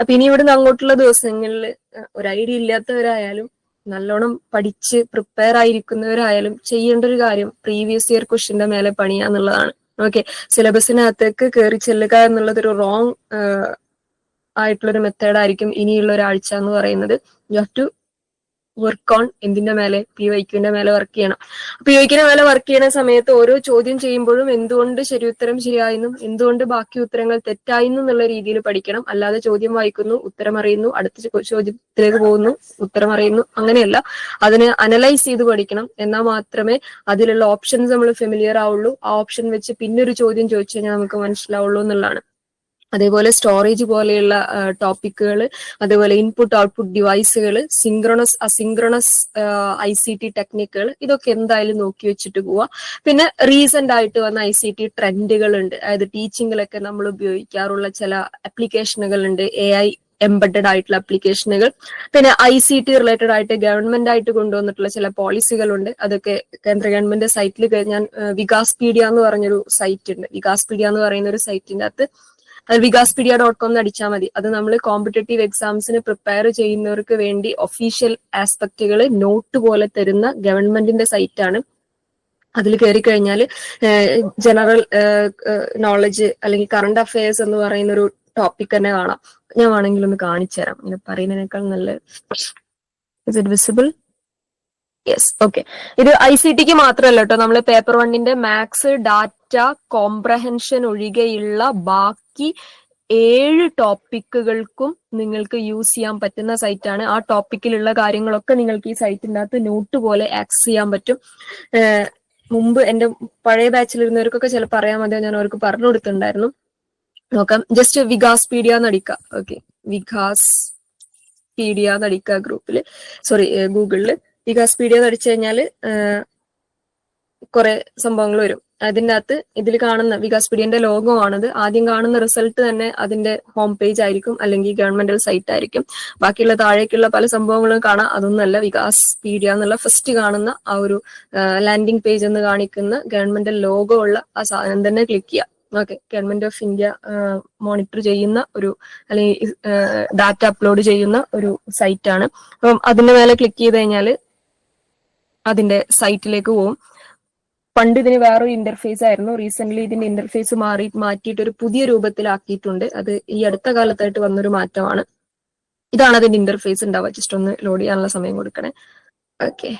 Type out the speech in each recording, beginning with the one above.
അപ്പൊ ഇനി ഇവിടുന്ന് അങ്ങോട്ടുള്ള ദിവസങ്ങളിൽ ഒരു ഐഡിയ ഇല്ലാത്തവരായാലും നല്ലോണം പഠിച്ച് പ്രിപ്പയർ ആയിരിക്കുന്നവരായാലും ചെയ്യേണ്ട ഒരു കാര്യം പ്രീവിയസ് ഇയർ ക്വസ്റ്റിന്റെ മേലെ പണിയുക എന്നുള്ളതാണ്. ഓക്കെ, സിലബസിനകത്തേക്ക് കയറി ചെല്ലുക എന്നുള്ളത് ഒരു റോങ് ആയിട്ടുള്ളൊരു മെത്തേഡായിരിക്കും ഇനിയുള്ള ഒരാഴ്ച എന്ന് പറയുന്നത്. You have to work on എന്തിന്റെ മേലെ, PYQന്റെ മേലെ വർക്ക് ചെയ്യണം. PYQന്റെ മേലെ വർക്ക് ചെയ്യുന്ന സമയത്ത് ഓരോ ചോദ്യം ചെയ്യുമ്പോഴും എന്തുകൊണ്ട് ശരി ഉത്തരം ശരിയായെന്നും എന്തുകൊണ്ട് ബാക്കി ഉത്തരങ്ങൾ തെറ്റായെന്നും എന്നുള്ള രീതിയിൽ പഠിക്കണം. അല്ലാതെ ചോദ്യം വായിക്കുന്നു, ഉത്തരം അറിയുന്നു, അടുത്ത ചോദ്യത്തിലേക്ക് പോകുന്നു, ഉത്തരം അറിയുന്നു, അങ്ങനെയല്ല. അതിനെ അനലൈസ് ചെയ്ത് പഠിക്കണം. എന്നാൽ മാത്രമേ അതിലുള്ള ഓപ്ഷൻസ് നമ്മൾ ഫെമിലിയർ ആവുള്ളൂ. ആ ഓപ്ഷൻ വെച്ച് പിന്നൊരു ചോദ്യം ചോദിച്ചു കഴിഞ്ഞാൽ നമുക്ക് മനസ്സിലാവുള്ളൂ എന്നുള്ളതാണ്. അതേപോലെ സ്റ്റോറേജ് പോലെയുള്ള ടോപ്പിക്കുകൾ, അതേപോലെ ഇൻപുട്ട് ഔട്ട്പുട്ട് ഡിവൈസുകൾ, സിങ്ക്രണസ് അസിങ്ക്രണസ് ICT ടെക്നിക്കുകൾ, ഇതൊക്കെ എന്തായാലും നോക്കി വെച്ചിട്ട് പോവുക. പിന്നെ റീസെന്റ് ആയിട്ട് വന്ന ICT ട്രെൻഡുകൾ ഉണ്ട്. അതായത് ടീച്ചിങ്ങിലൊക്കെ നമ്മൾ ഉപയോഗിക്കാറുള്ള ചില ആപ്ലിക്കേഷനുകൾ ഉണ്ട്, AI എംബഡഡ് ആയിട്ടുള്ള ആപ്ലിക്കേഷനുകൾ. പിന്നെ ICT റിലേറ്റഡ് ആയിട്ട് ഗവൺമെന്റ് ആയിട്ട് കൊണ്ടുവന്നിട്ടുള്ള ചില പോളിസികളുണ്ട്. അതൊക്കെ കേന്ദ്ര ഗവൺമെന്റ് സൈറ്റിൽ ഞാൻ വികാസ്പീഡിയ എന്ന് പറഞ്ഞൊരു സൈറ്റ് ഉണ്ട്. വികാസ്പീഡിയ എന്ന് പറയുന്ന ഒരു സൈറ്റിന്റെ അകത്ത് vigaspedia.com അടിച്ചാൽ മതി. അത് നമ്മൾ കോമ്പറ്റേറ്റീവ് എക്സാംസിന് പ്രിപ്പയർ ചെയ്യുന്നവർക്ക് വേണ്ടി ഒഫീഷ്യൽ ആസ്പെക്റ്റുകൾ നോട്ട് പോലെ തരുന്ന ഗവൺമെന്റിന്റെ സൈറ്റാണ്. അതിൽ കയറി കഴിഞ്ഞാൽ ജനറൽ നോളജ് അല്ലെങ്കിൽ കറണ്ട് അഫയേഴ്സ് എന്ന് പറയുന്ന ഒരു ടോപ്പിക് തന്നെ കാണാം. ഞാൻ വേണമെങ്കിൽ ഒന്ന് കാണിച്ചു തരാം. ഇങ്ങനെ പറയുന്നതിനേക്കാൾ നല്ല. Is it visible? Yes, okay. ഇത് ICTക്ക് മാത്രമല്ല കേട്ടോ, നമ്മൾ പേപ്പർ 1ന്റെ മാത്സ്, ഡാറ്റ, കോംപ്രഹെൻഷൻ ഒഴികെയുള്ള ബാക്കി 7 ടോപ്പിക്കുകൾക്കും നിങ്ങൾക്ക് യൂസ് ചെയ്യാൻ പറ്റുന്ന സൈറ്റാണ്. ആ ടോപ്പിക്കിലുള്ള കാര്യങ്ങളൊക്കെ നിങ്ങൾക്ക് ഈ സൈറ്റിൻ്റെ അകത്ത് നോട്ട് പോലെ ആക്സസ് ചെയ്യാൻ പറ്റും. മുമ്പ് എൻ്റെ പഴയ ബാച്ചിലിരുന്നവർക്കൊക്കെ ചിലപ്പോൾ അറിയാൻ മതിയോ, ഞാൻ അവർക്ക് പറഞ്ഞു കൊടുത്തിട്ടുണ്ടായിരുന്നു. നോക്കാം, ജസ്റ്റ് വികാസ്പീഡിയ എന്നടിക്കുക. ഓക്കെ, വികാസ്പീഡിയ എന്നടിക്കുക ഗ്രൂപ്പിൽ, സോറി ഗൂഗിളിൽ വികാസ്പീഡിയ എന്നടിച്ചു കഴിഞ്ഞാൽ കുറെ സംഭവങ്ങൾ വരും. അതിൻ്റെ അകത്ത് ഇതിൽ കാണുന്ന വികാസ്പീഡിയന്റെ ലോഗോ ആണത്. ആദ്യം കാണുന്ന റിസൾട്ട് തന്നെ അതിന്റെ ഹോം പേജ് ആയിരിക്കും, അല്ലെങ്കിൽ ഗവൺമെന്റൽ സൈറ്റ് ആയിരിക്കും. ബാക്കിയുള്ള താഴേക്കുള്ള പല സംഭവങ്ങളും കാണാം. അതൊന്നല്ല, വികാസ്പീഡിയ എന്നുള്ള ഫസ്റ്റ് കാണുന്ന ആ ഒരു ലാൻഡിംഗ് പേജ് എന്ന് കാണിക്കുന്ന ഗവൺമെന്റൽ ലോഗോ ഉള്ള ആ സാധനം തന്നെ ക്ലിക്ക് ചെയ്യുക. Okay, government of India monitor ചെയ്യുന്ന ഒരു, അല്ലെങ്കിൽ ഡാറ്റ അപ്ലോഡ് ചെയ്യുന്ന ഒരു സൈറ്റാണ്. അപ്പം അതിന്റെ മേലെ ക്ലിക്ക് ചെയ്ത് കഴിഞ്ഞാൽ അതിന്റെ സൈറ്റിലേക്ക് പോകും. പണ്ട് ഇതിന് വേറൊരു ഇന്റർഫേസ് ആയിരുന്നു. റീസെന്റ് ഇതിന്റെ ഇന്റർഫേസ് മാറ്റിയിട്ട് ഒരു പുതിയ രൂപത്തിലാക്കിയിട്ടുണ്ട്. അത് ഈ അടുത്ത കാലത്തായിട്ട് വന്നൊരു മാറ്റമാണ്. ഇതാണ് അതിന്റെ ഇന്റർഫേസ് ഉണ്ടാവുക. ജസ്റ്റ് ഒന്ന് ലോഡ് ചെയ്യാനുള്ള സമയം കൊടുക്കണേ. ഓക്കെ,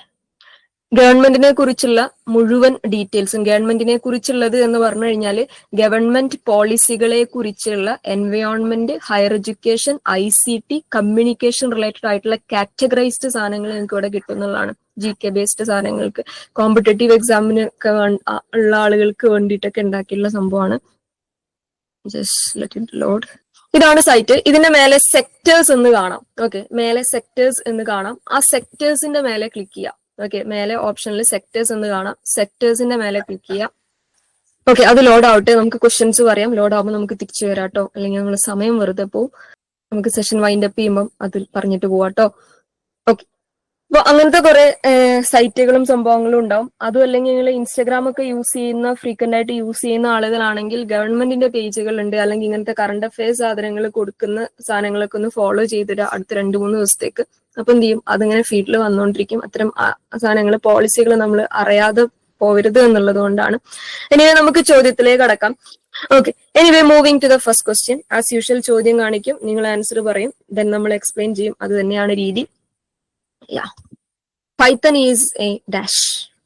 ഗവൺമെന്റിനെ കുറിച്ചുള്ള മുഴുവൻ ഡീറ്റെയിൽസും, ഗവൺമെന്റിനെ കുറിച്ചുള്ളത് എന്ന് പറഞ്ഞു കഴിഞ്ഞാൽ ഗവൺമെന്റ് പോളിസികളെ കുറിച്ചുള്ള environment, higher education, ICT, communication related ആയിട്ടുള്ള കാറ്റഗറൈസ്ഡ് സാധനങ്ങൾ നിങ്ങൾക്ക് ഇവിടെ കിട്ടുന്നതാണ്. GK ബേസ്ഡ് സാധനങ്ങൾക്ക് കോമ്പറ്റേറ്റീവ് എക്സാമിനൊക്കെ ഉള്ള ആളുകൾക്ക് വേണ്ടിയിട്ടൊക്കെ ഉണ്ടാക്കിയിട്ടുള്ള സംഭവമാണ്. Just let it load. ഇതാണ് സൈറ്റ്. ഇതിന്റെ മേലെ സെക്ടേഴ്സ് എന്ന് കാണാം. ഓക്കെ, മേലെ സെക്ടേഴ്സ് എന്ന് കാണാം. ആ സെക്ടേഴ്സിന്റെ മേലെ ക്ലിക്ക് ചെയ്യാം. ഓക്കെ, മേലെ ഓപ്ഷനിൽ സെക്ടേഴ്സ് എന്ന് കാണാം. സെക്ടേഴ്സിന്റെ മേലെ ക്ലിക്ക് ചെയ്യാം. ഓക്കെ, അത് ലോഡ് ആവട്ടെ. നമുക്ക് ക്വസ്റ്റ്യൻസ് പറയാം. ലോഡ് ആവുമ്പോൾ നമുക്ക് തിരിച്ചു വരാട്ടോ, അല്ലെങ്കിൽ നമ്മൾ സമയം വെറുതെ പോവും. നമുക്ക് സെഷൻ വൈൻഡ് അപ്പ് ചെയ്യുമ്പോൾ അതിൽ പറഞ്ഞിട്ട് പോവാട്ടോ. ഓക്കെ, അപ്പൊ അങ്ങനത്തെ കുറെ സൈറ്റുകളും സംഭവങ്ങളും ഉണ്ടാവും. അതും അല്ലെങ്കിൽ നിങ്ങൾ ഇൻസ്റ്റാഗ്രാം ഒക്കെ യൂസ് ചെയ്യുന്ന, ഫ്രീക്വന്റ് ആയിട്ട് യൂസ് ചെയ്യുന്ന ആളുകളാണെങ്കിൽ ഗവൺമെന്റിന്റെ പേജുകൾ ഉണ്ട്, അല്ലെങ്കിൽ ഇങ്ങനത്തെ കറണ്ട് അഫയേഴ്സ് സാധനങ്ങൾ കൊടുക്കുന്ന സാധനങ്ങളൊക്കെ ഒന്ന് ഫോളോ ചെയ്തിട്ട് അടുത്ത 2-3 ദിവസത്തേക്ക്. അപ്പൊ എന്ത് ചെയ്യും, അതിങ്ങനെ ഫീഡിൽ വന്നുകൊണ്ടിരിക്കും. അത്തരം സാധനങ്ങൾ, പോളിസികൾ നമ്മൾ അറിയാതെ പോവരുത് എന്നുള്ളത് കൊണ്ടാണ്. ഇനി നമുക്ക് ചോദ്യത്തിലേക്ക് കടക്കാം. Okay, anyway moving to the first question. As usual ചോദ്യം കാണിക്കും, നിങ്ങൾ ആൻസർ പറയും, ദെൻ നമ്മൾ എക്സ്പ്ലെയിൻ ചെയ്യും. അത് തന്നെയാണ് രീതി. Python is A dash.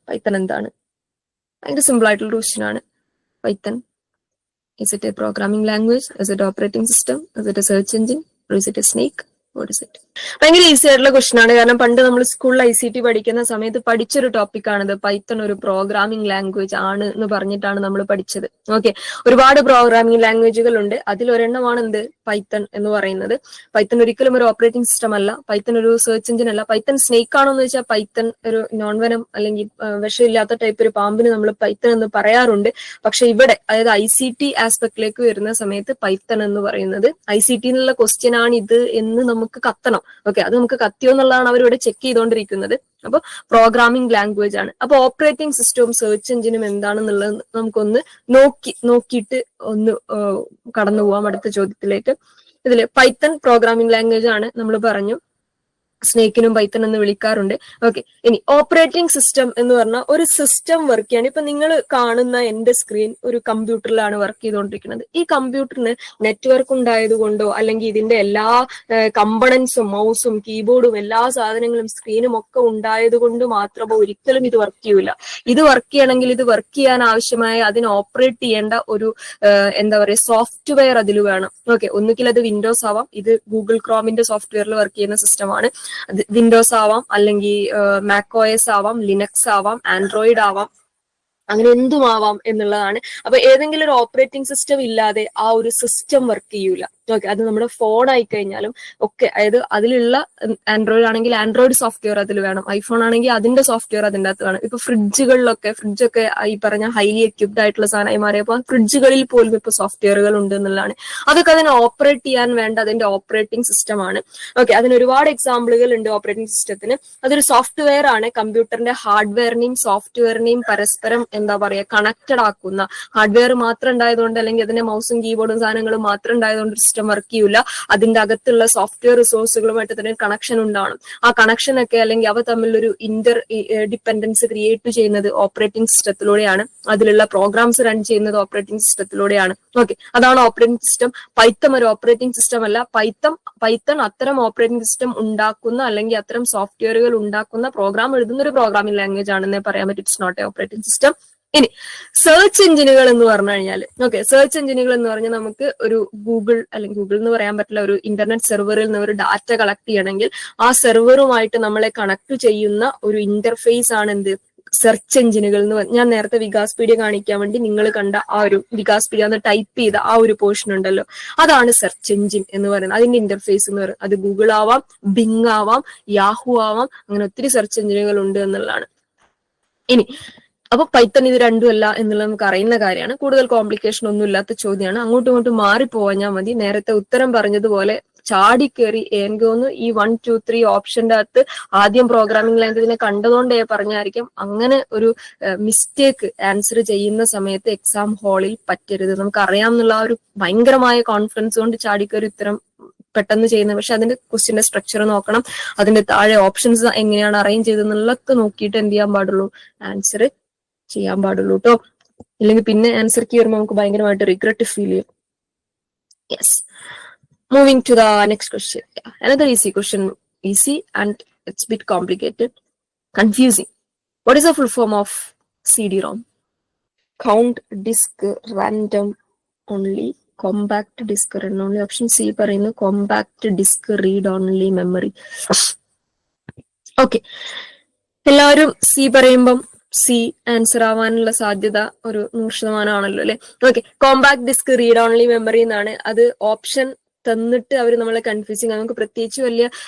Python എന്താണ്? ഭയങ്കര സിമ്പിൾ ആയിട്ടുള്ള ക്വസ്റ്റ്യൻ ആണ്. Python, is it a programming language? Is it operating system? Is it a search engine? Or is it a snake? What is it? ഭയങ്കര easy ആയിട്ടുള്ള question ആണ്. കാരണം പണ്ട് നമ്മൾ സ്കൂളിൽ ICT പഠിക്കുന്ന സമയത്ത് പഠിച്ചൊരു ടോപ്പിക്കാണിത്. പൈത്തൺ ഒരു പ്രോഗ്രാമിംഗ് ലാംഗ്വേജ് ആണ് എന്ന് പറഞ്ഞിട്ടാണ് നമ്മൾ പഠിച്ചത്. ഓക്കെ, ഒരുപാട് പ്രോഗ്രാമിംഗ് ലാംഗ്വേജുകൾ ഉണ്ട്. അതിലൊരെണ്ണമാണ് എന്ത്, പൈത്തൺ എന്ന് പറയുന്നത്. പൈത്തൺ ഒരിക്കലും ഒരു ഓപ്പറേറ്റിംഗ് സിസ്റ്റം അല്ല. പൈത്തൺ ഒരു സെർച്ച് എഞ്ചിൻ അല്ല. പൈത്തൺ സ്നേക്ക് ആണോ എന്ന് വെച്ചാൽ പൈത്തൺ ഒരു നോൺ വെനം അല്ലെങ്കിൽ വിഷമില്ലാത്ത ടൈപ്പ് ഒരു പാമ്പിന് നമ്മൾ പൈത്തൺ എന്ന് പറയാറുണ്ട്. പക്ഷെ ഇവിടെ, അതായത് ICT ആസ്പെക്ടിലേക്ക് വരുന്ന സമയത്ത് പൈത്തൺ എന്ന് പറയുന്നത് ICT എന്നുള്ള ക്വസ്റ്റ്യൻ ആണ് ഇത് എന്ന് നമുക്ക് കത്തണം. ഓക്കെ, അത് നമുക്ക് കത്തിയോ എന്നുള്ളതാണ് അവരിവിടെ ചെക്ക് ചെയ്തുകൊണ്ടിരിക്കുന്നത്. അപ്പൊ പ്രോഗ്രാമിംഗ് ലാംഗ്വേജ് ആണ്. അപ്പൊ ഓപ്പറേറ്റിംഗ് സിസ്റ്റവും സെർച്ച് എഞ്ചിനും എന്താണെന്നുള്ളത് നമുക്കൊന്ന് നോക്കിയിട്ട് ഒന്ന് കടന്നു പോവാം അടുത്ത ചോദ്യത്തിലേക്ക്. ഇതില് പൈത്തൺ പ്രോഗ്രാമിംഗ് ലാംഗ്വേജ് ആണ് നമ്മൾ പറഞ്ഞു. സ്നേക്കിനും പൈത്തൺ എന്ന് വിളിക്കാറുണ്ട്. ഓക്കെ, ഇനി ഓപ്പറേറ്റിംഗ് സിസ്റ്റം എന്ന് പറഞ്ഞാൽ ഒരു സിസ്റ്റം വർക്ക് ചെയ്യാണ്. ഇപ്പൊ നിങ്ങൾ കാണുന്ന എന്റെ സ്ക്രീൻ ഒരു കമ്പ്യൂട്ടറിലാണ് വർക്ക് ചെയ്തുകൊണ്ടിരിക്കുന്നത്. ഈ കമ്പ്യൂട്ടറിന് നെറ്റ്വർക്ക് ഉണ്ടായത് കൊണ്ടോ അല്ലെങ്കിൽ ഇതിന്റെ എല്ലാ കമ്പണൻസും മൗസും കീബോർഡും എല്ലാ സാധനങ്ങളും സ്ക്രീനും ഒക്കെ ഉണ്ടായത് കൊണ്ട് മാത്രമോ ഒരിക്കലും ഇത് വർക്ക് ചെയ്യൂല. ഇത് വർക്ക് ചെയ്യണമെങ്കിൽ ഇത് വർക്ക് ചെയ്യാൻ ആവശ്യമായ അതിന് ഓപ്പറേറ്റ് ചെയ്യേണ്ട ഒരു എന്താ പറയുക സോഫ്റ്റ്വെയർ അതിൽ വേണം. ഓക്കെ, ഒന്നുകിൽ അത് വിൻഡോസ് ആവാം. ഇത് ഗൂഗിൾ ക്രോമിന്റെ സോഫ്റ്റ്വെയറിൽ വർക്ക് ചെയ്യുന്ന സിസ്റ്റമാണ്. അത് വിൻഡോസ് ആവാം, അല്ലെങ്കിൽ മാക് OS ആവാം, ലിനക്സ് ആവാം, ആൻഡ്രോയിഡ് ആവാം, അങ്ങനെ എന്തുമാവാം എന്നുള്ളതാണ്. അപ്പൊ ഏതെങ്കിലും ഒരു ഓപ്പറേറ്റിംഗ് സിസ്റ്റം ഇല്ലാതെ ആ ഒരു സിസ്റ്റം വർക്ക് ചെയ്യൂല. ഓക്കെ, അത് നമ്മുടെ ഫോൺ ആയി കഴിഞ്ഞാലും ഒക്കെ, അതായത് അതിലുള്ള ആൻഡ്രോയിഡ് ആണെങ്കിൽ ആൻഡ്രോയിഡ് സോഫ്റ്റ്വെയർ അതിൽ വേണം, ഐഫോൺ ആണെങ്കിൽ അതിന്റെ സോഫ്റ്റ്വെയർ അതിൻ്റെ അകത്ത് വേണം. ഇപ്പൊ ഫ്രിഡ്ജൊക്കെ ഈ പറഞ്ഞ ഹൈലി എക്യുപ്ഡ് ആയിട്ടുള്ള സാധനമായി മാറിയപ്പോൾ ഫ്രിഡ്ജുകളിൽ പോലും ഇപ്പൊ സോഫ്റ്റ്വെയറുകൾ ഉണ്ട് എന്നുള്ളതാണ്. അതൊക്കെ അതിനെ ഓപ്പറേറ്റ് ചെയ്യാൻ വേണ്ട അതിന്റെ ഓപ്പറേറ്റിംഗ് സിസ്റ്റം ആണ്. ഓക്കെ, അതിന് ഒരുപാട് എക്സാമ്പിളുകൾ ഉണ്ട് ഓപ്പറേറ്റിംഗ് സിസ്റ്റത്തിന്. അതൊരു സോഫ്റ്റ്വെയർ ആണ്. കമ്പ്യൂട്ടറിന്റെ ഹാർഡ്വെയറിനെയും സോഫ്റ്റ്വെയറിനെയും പരസ്പരം എന്താ പറയുക കണക്റ്റഡ് ആക്കുന്ന, ഹാർഡ്വെയർ മാത്രം ഉണ്ടായതുകൊണ്ട് അല്ലെങ്കിൽ അതിന്റെ മൗസും കീബോർഡും സാധനങ്ങളും മാത്രം ഉണ്ടായതുകൊണ്ട് സിസ്റ്റം വർക്ക് ചെയ്യൂല. അതിന്റെ അകത്തുള്ള സോഫ്റ്റ്വെയർ റിസോഴ്സുകളുമായിട്ട് തന്നെ കണക്ഷൻ ഉണ്ടാവണം. ആ കണക്ഷൻ ഒക്കെ അല്ലെങ്കിൽ അവ തമ്മിലൊരു ഇന്റർ ഡിപ്പെൻഡൻസ് ക്രിയേറ്റ് ചെയ്യുന്നത് ഓപ്പറേറ്റിംഗ് സിസ്റ്റത്തിലൂടെയാണ്. അതിലുള്ള പ്രോഗ്രാംസ് റൺ ചെയ്യുന്നത് ഓപ്പറേറ്റിംഗ് സിസ്റ്റത്തിലൂടെയാണ്. ഓക്കെ, അതാണ് ഓപ്പറേറ്റിംഗ് സിസ്റ്റം. പൈത്തൺ ഒരു ഓപ്പറേറ്റിംഗ് സിസ്റ്റം അല്ല. പൈത്തൺ അത്തരം ഓപ്പറേറ്റിംഗ് സിസ്റ്റം ഉണ്ടാക്കുന്ന അല്ലെങ്കിൽ അത്തരം സോഫ്റ്റ്വെയറുകൾ ഉണ്ടാക്കുന്ന പ്രോഗ്രാം എഴുതുന്ന ഒരു പ്രോഗ്രാമിംഗ് ലാംഗ്വേജ് ആണെന്നേ പറയാൻ പറ്റും. It's not a operating system. ഇനി സെർച്ച് എഞ്ചിനുകൾ എന്ന് പറഞ്ഞു കഴിഞ്ഞാൽ, ഓക്കെ, സെർച്ച് എഞ്ചിനുകൾ എന്ന് പറഞ്ഞാൽ നമുക്ക് ഒരു ഗൂഗിൾ എന്ന് പറയാൻ പറ്റില്ല, ഒരു ഇന്റർനെറ്റ് സെർവറിൽ നിന്ന് ഒരു ഡാറ്റ കളക്ട് ചെയ്യണമെങ്കിൽ ആ സെർവറുമായിട്ട് നമ്മളെ കണക്ട് ചെയ്യുന്ന ഒരു ഇന്റർഫേസ് ആണ് എന്ത് സെർച്ച് എഞ്ചിനുകൾ എന്ന് പറഞ്ഞാൽ. ഞാൻ നേരത്തെ വികാസ്പീഡിയ കാണിക്കാൻ വേണ്ടി നിങ്ങൾ കണ്ട ആ ഒരു വികാസ്പീഡിയ എന്ന് ടൈപ്പ് ചെയ്ത ആ ഒരു പോർഷൻ ഉണ്ടല്ലോ, അതാണ് സെർച്ച് എഞ്ചിൻ എന്ന് പറയുന്നത്. അതിന്റെ ഇന്റർഫേസ് എന്ന് പറയുന്നത് അത് ഗൂഗിൾ ആവാം, ബിങ് ആവാം, യാഹു ആവാം, അങ്ങനെ ഒത്തിരി സെർച്ച് എഞ്ചിനുകൾ ഉണ്ട് എന്നുള്ളതാണ്. ഇനി അപ്പൊ പൈത്തൺ ഇത് രണ്ടും അല്ല എന്നുള്ളത് നമുക്ക് അറിയുന്ന കാര്യമാണ്. കൂടുതൽ കോംപ്ലിക്കേഷൻ ഒന്നും ഇല്ലാത്ത ചോദ്യമാണ്. അങ്ങോട്ടും ഇങ്ങോട്ടും മാറിപ്പോവാഞ്ഞാൽ മതി. നേരത്തെ ഉത്തരം പറഞ്ഞതുപോലെ ചാടിക്കേറി എനിക്ക് തോന്നുന്നു ഈ 1, 2, 3 ഓപ്ഷന്റെ അകത്ത് ആദ്യം പ്രോഗ്രാമിംഗ് ലാംഗ്വേജിനെ കണ്ടതുകൊണ്ടേ പറഞ്ഞായിരിക്കും അങ്ങനെ ഒരു മിസ്റ്റേക്ക് ആൻസർ ചെയ്യുന്ന സമയത്ത് എക്സാം ഹാളിൽ പറ്റരുത്. നമുക്ക് അറിയാമെന്നുള്ള ആ ഒരു ഭയങ്കരമായ കോൺഫിഡൻസ് കൊണ്ട് ചാടിക്കേറി ഉത്തരം പെട്ടെന്ന് ചെയ്യുന്നത്. പക്ഷെ അതിന്റെ ക്വസ്റ്റിന്റെ സ്ട്രക്ചർ നോക്കണം, അതിന്റെ താഴെ ഓപ്ഷൻസ് എങ്ങനെയാണ് അറേഞ്ച് ചെയ്തെന്നുള്ളതൊക്കെ നോക്കിയിട്ട് എന്ത് ചെയ്യാൻ പാടുള്ളൂ, ആൻസർ ചെയ്യാൻ പാടുള്ളൂ കേട്ടോ. ഇല്ലെങ്കിൽ പിന്നെ ആൻസർ കീ വരുമ്പോൾ നമുക്ക് ഭയങ്കരമായിട്ട് റിഗ്രറ്റ് ഫീൽ ചെയ്യും. Yes, moving to the next question. Another easy question, easy and it's a bit complicated, confusing. What is the full form of CD-ROM? Count disk random only, compact disk run only. Option C പറയുന്നു compact disk read only memory. Okay, എല്ലാവരും C പറയുമ്പം C answer ആവാനുള്ള സാധ്യത ഒരു 100% ആണല്ലോ അല്ലെ. Okay, compact disc read only memory എന്നാണ്. അത് ഓപ്ഷൻ തന്നിട്ട് അവർ നമ്മളെ കൺഫ്യൂസിങ്. നമുക്ക് പ്രത്യേകിച്ച്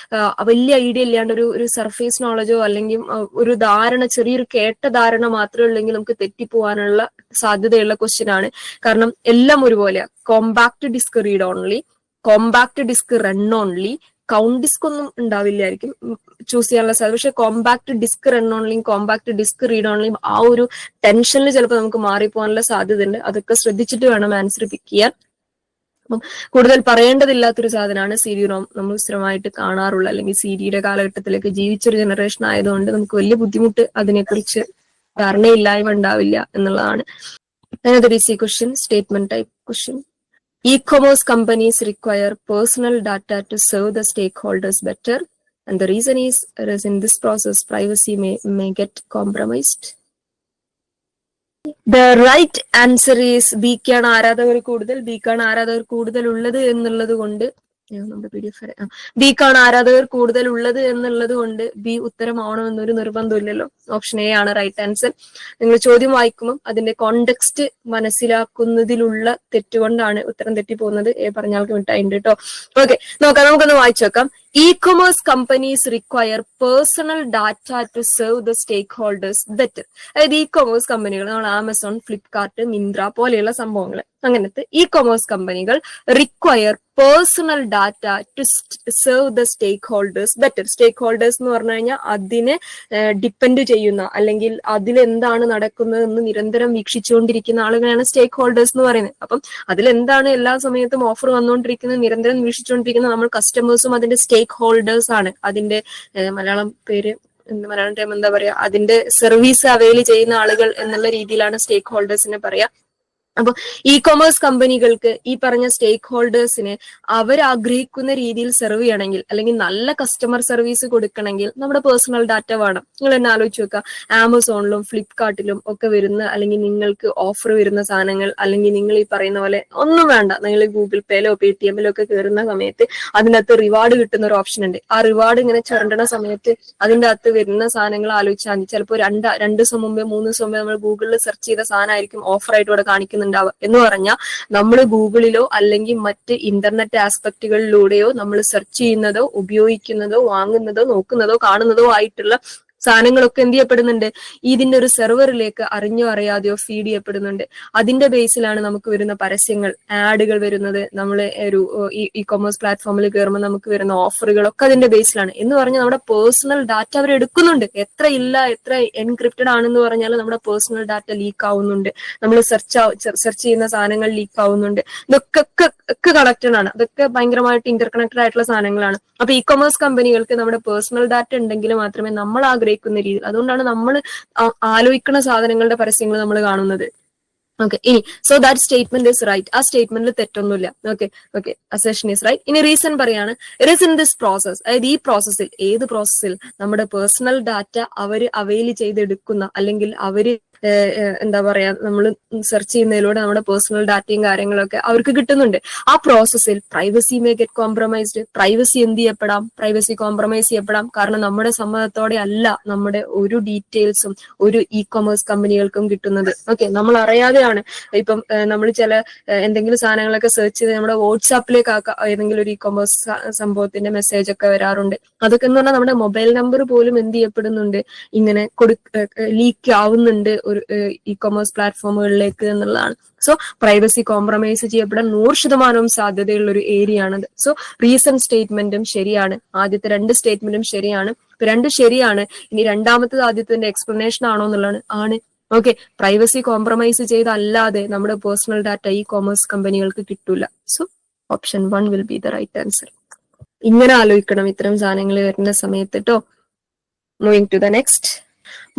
വലിയ ഐഡിയ ഇല്ലാണ്ട് ഒരു സർഫേസ് നോളജോ അല്ലെങ്കിൽ ഒരു ധാരണ, ചെറിയൊരു കേട്ട ധാരണ മാത്രമേ ഉള്ളെങ്കിൽ നമുക്ക് തെറ്റിപ്പോവാനുള്ള സാധ്യതയുള്ള ക്വസ്റ്റ്യൻ ആണ്. കാരണം എല്ലാം ഒരുപോലെയാണ്. Compact disc read only, compact disc run only, count disc ഒന്നും ഉണ്ടാവില്ലായിരിക്കും ചൂസ് ചെയ്യാനുള്ള സാധ്യത. പക്ഷെ കോമ്പാക്ട് ഡിസ്ക് റൺ ഓൺലിയും കോമ്പാക്ട് ഡിസ്ക് റീഡ് ഓൺലിയും ആ ഒരു ടെൻഷനിൽ ചിലപ്പോൾ നമുക്ക് മാറിപ്പോകാനുള്ള സാധ്യത ഉണ്ട്. അതൊക്കെ ശ്രദ്ധിച്ചിട്ട് വേണം ആൻസർ പിക്ക് ചെയ്യാൻ. അപ്പം കൂടുതൽ പറയേണ്ടതില്ലാത്തൊരു സാധനമാണ് CD-ROM. നമ്മൾ സ്ഥിരമായിട്ട് കാണാറുള്ള അല്ലെങ്കിൽ CD-യുടെ കാലഘട്ടത്തിലേക്ക് ജീവിച്ചൊരു ജനറേഷൻ ആയതുകൊണ്ട് നമുക്ക് വലിയ ബുദ്ധിമുട്ട് അതിനെക്കുറിച്ച് ധാരണയില്ലായ്മ ഉണ്ടാവില്ല എന്നുള്ളതാണ്. Another easy question, statement type question. E-commerce companies require personal data to serve the stakeholders better, and the reason is in this process privacy may get compromised. The right answer is B ക്കാണ് ആരാധകർ കൂടുതൽ ഉള്ളത് എന്നുള്ളത് കൊണ്ട് നമ്മുടെ PDF ബിക്കാണ് ആരാധകർ കൂടുതൽ ഉള്ളത് എന്നുള്ളത് കൊണ്ട് ബി ഉത്തരമാവണമെന്നൊരു നിർബന്ധമില്ലല്ലോ. ഓപ്ഷൻ എ ആണ് റൈറ്റ് ആൻസർ. നിങ്ങൾ ചോദ്യം വായിക്കുമ്പോൾ അതിന്റെ കോണ്ടെക്സ്റ്റ് മനസ്സിലാക്കുന്നതിലുള്ള തെറ്റുകൊണ്ടാണ് ഉത്തരം തെറ്റിപ്പോകുന്നത്. എ പറഞ്ഞാൾക്ക് മിട്ടായിണ്ട് കേട്ടോ. ഓക്കെ, നോക്കാം, നമുക്കൊന്ന് വായിച്ചു നോക്കാം. E-commerce companies require personal data to serve the stakeholders better. അതായത് ഇ-കൊമേഴ്സ് കമ്പനികൾ, നമ്മൾ ആമസോൺ, ഫ്ലിപ്കാർട്ട്, മിന്ത്ര പോലെയുള്ള സംഭവങ്ങൾ, അങ്ങനത്തെ ഇ-കൊമേഴ്സ് കമ്പനികൾ require personal data to serve the stake holders better. Stake holders എന്ന് പറഞ്ഞു കഴിഞ്ഞാൽ അതിനെ ഡിപ്പെൻഡ് ചെയ്യുന്ന, അല്ലെങ്കിൽ അതിലെന്താണ് നടക്കുന്നതെന്ന് നിരന്തരം വീക്ഷിച്ചുകൊണ്ടിരിക്കുന്ന ആളുകളാണ് സ്റ്റേക്ക് ഹോൾഡേഴ്സ് എന്ന് പറയുന്നത്. അപ്പം അതിലെന്താണ് എല്ലാ സമയത്തും ഓഫർ വന്നുകൊണ്ടിരിക്കുന്നത് നിരന്തരം വീക്ഷിച്ചുകൊണ്ടിരിക്കുന്ന നമ്മൾ കസ്റ്റമേഴ്സും അതിന്റെ സ്റ്റേക്ക് ഹോൾഡേഴ്സ് ആണ്. അതിന്റെ മലയാളം ടൈം എന്താ പറയാ, അതിന്റെ സർവീസ് അവൈൽ ചെയ്യുന്ന ആളുകൾ എന്നുള്ള രീതിയിലാണ് സ്റ്റേക്ക് ഹോൾഡേഴ്സിനെ പറയാ. അപ്പൊ ഇ-കൊമേഴ്സ് കമ്പനികൾക്ക് ഈ പറഞ്ഞ സ്റ്റേക്ക് ഹോൾഡേഴ്സിനെ അവരാഗ്രഹിക്കുന്ന രീതിയിൽ സെർവ് ചെയ്യണമെങ്കിൽ, അല്ലെങ്കിൽ നല്ല കസ്റ്റമർ സർവീസ് കൊടുക്കണമെങ്കിൽ നമ്മുടെ പേഴ്സണൽ ഡാറ്റ വേണം. നിങ്ങൾ തന്നെ ആലോചിച്ച് നോക്കുക, ആമസോണിലും ഫ്ലിപ്കാർട്ടിലും ഒക്കെ വരുന്ന, അല്ലെങ്കിൽ നിങ്ങൾക്ക് ഓഫർ വരുന്ന സാധനങ്ങൾ, അല്ലെങ്കിൽ നിങ്ങൾ ഈ പറയുന്ന പോലെ ഒന്നും വേണ്ട, നിങ്ങൾ ഗൂഗിൾ പേയിലോ പേടിഎമ്മിലോ ഒക്കെ കയറുന്ന സമയത്ത് അതിനകത്ത് റിവാർഡ് കിട്ടുന്ന ഒരു ഓപ്ഷൻ ഉണ്ട്. ആ റിവാർഡ് ഇങ്ങനെ ചുരണ്ടണ സമയത്ത് അതിന്റെ അകത്ത് വരുന്ന സാധനങ്ങൾ ആലോചിച്ചാൽ മതി. ചിലപ്പോൾ 2 ദിവസം മുമ്പേ 3 ദിവസം മുമ്പേ നമ്മൾ ഗൂഗിളിൽ സെർച്ച് ചെയ്ത സാധനമായിരിക്കും ഓഫറായിട്ട് ഇവിടെ കാണിക്കുന്നത് എന്ന് പറഞ്ഞാൽ നമ്മൾ ഗൂഗിളിലോ അല്ലെങ്കിൽ മറ്റ് ഇന്റർനെറ്റ് ആസ്പെക്റ്റുകളിലൂടെയോ നമ്മൾ സെർച്ച് ചെയ്യുന്നതോ ഉപയോഗിക്കുന്നതോ വാങ്ങുന്നതോ നോക്കുന്നതോ കാണുന്നതോ ആയിട്ടുള്ള സാധനങ്ങളൊക്കെ എന്ത് ചെയ്യപ്പെടുന്നുണ്ട്, ഇതിന്റെ ഒരു സെർവറിലേക്ക് അറിഞ്ഞോ അറിയാതെയോ ഫീഡ് ചെയ്യപ്പെടുന്നുണ്ട്. അതിന്റെ ബേസിലാണ് നമുക്ക് വരുന്ന പരസ്യങ്ങൾ, ആഡുകൾ വരുന്നത്. നമ്മൾ ഒരു ഇ-കൊമേഴ്സ് പ്ലാറ്റ്ഫോമിൽ കയറുമ്പോൾ നമുക്ക് വരുന്ന ഓഫറുകളൊക്കെ അതിന്റെ ബേസിലാണ്. എന്ന് പറഞ്ഞാൽ നമ്മുടെ പേഴ്സണൽ ഡാറ്റ അവർ എടുക്കുന്നുണ്ട്. എത്ര എൻക്രിപ്റ്റഡ് ആണെന്ന് പറഞ്ഞാൽ നമ്മുടെ പേഴ്സണൽ ഡാറ്റ ലീക്ക് ആവുന്നുണ്ട്. നമ്മൾ സെർച്ച് ചെയ്യുന്ന സാധനങ്ങൾ ലീക്ക് ആവുന്നുണ്ട്. ഇതൊക്കെ കണക്റ്റഡ് ആണ്. അതൊക്കെ ഭയങ്കരമായിട്ട് ഇന്റർകണക്റ്റഡ് ആയിട്ടുള്ള സാധനങ്ങളാണ്. അപ്പൊ ഇ-കൊമേഴ്സ് കമ്പനികൾക്ക് നമ്മുടെ പേഴ്സണൽ ഡാറ്റ ഉണ്ടെങ്കിൽ മാത്രമേ നമ്മൾ ആഗ്രഹിക്കുന്ന രീതിയിൽ, അതുകൊണ്ടാണ് നമ്മൾ ആലോചിക്കുന്ന സാധനങ്ങളുടെ പരസ്യങ്ങൾ നമ്മൾ കാണുന്നത്. ഓക്കെ, ഇനി so that statement is right. ആ സ്റ്റേറ്റ്മെന്റിൽ തെറ്റൊന്നുമില്ല. Okay assertion is right. ഇനി റീസൺ പറയാണ്, it is in this process, അതായത് ഈ പ്രോസസ്സിൽ, ഏത് പ്രോസസ്സിൽ, നമ്മുടെ പേഴ്സണൽ ഡാറ്റ അവർ അവൈൽ ചെയ്തെടുക്കുന്ന, അല്ലെങ്കിൽ അവര് എന്താ പറയാ, നമ്മൾ സെർച്ച് ചെയ്യുന്നതിലൂടെ നമ്മുടെ പേഴ്സണൽ ഡാറ്റയും കാര്യങ്ങളൊക്കെ അവർക്ക് കിട്ടുന്നുണ്ട്. ആ പ്രോസസ്സിൽ privacy may get compromised. Privacy എന്ത് ചെയ്യപ്പെടാം, പ്രൈവസി കോംപ്രമൈസ് ചെയ്യപ്പെടാം. കാരണം നമ്മുടെ സമ്മതത്തോടെ അല്ല നമ്മുടെ ഒരു ഡീറ്റെയിൽസും ഒരു ഇ-കൊമേഴ്സ് കമ്പനികൾക്കും കിട്ടുന്നത്. ഓക്കെ, നമ്മൾ അറിയാതെയാണ് ഇപ്പം നമ്മൾ ചില എന്തെങ്കിലും സാധനങ്ങളൊക്കെ സെർച്ച് ചെയ്ത് നമ്മുടെ വാട്സാപ്പിലേക്ക് ഏതെങ്കിലും ഒരു ഇ-കൊമേഴ്സ് സംഭവത്തിന്റെ മെസ്സേജ് ഒക്കെ വരാറുണ്ട്. അതൊക്കെ എന്ന് പറഞ്ഞാൽ നമ്മുടെ മൊബൈൽ നമ്പർ പോലും എന്ത് ചെയ്യപ്പെടുന്നുണ്ട്, ഇങ്ങനെ ലീക്ക് ആവുന്നുണ്ട് ഒരു ഇ-കൊമേഴ്സ് പ്ലാറ്റ്ഫോമുകളിലേക്ക് എന്നുള്ളതാണ്. സോ പ്രൈവസി കോംപ്രമൈസ് ചെയ്യപ്പെടാൻ 100% സാധ്യതയുള്ള ഒരു ഏരിയ ആണത്. സോ റീസൺ സ്റ്റേറ്റ്മെന്റും ശരിയാണ്, ആദ്യത്തെ 2 സ്റ്റേറ്റ്മെന്റും ശരിയാണ്. 2 ശരിയാണ്. ഇനി രണ്ടാമത്തത് ആദ്യത്തിന്റെ എക്സ്പ്ലനേഷൻ ആണോ എന്നുള്ളതാണ്. ആണ്. ഓക്കെ, പ്രൈവസി കോംപ്രമൈസ് ചെയ്തല്ലാതെ നമ്മുടെ പേഴ്സണൽ ഡാറ്റ ഇ-കൊമേഴ്സ് കമ്പനികൾക്ക് കിട്ടൂല. So option 1 will be the right answer. ഇങ്ങനെ ആലോചിക്കണം ഇത്തരം സാധനങ്ങൾ വരുന്ന സമയത്ത് കേട്ടോ. Moving to the next.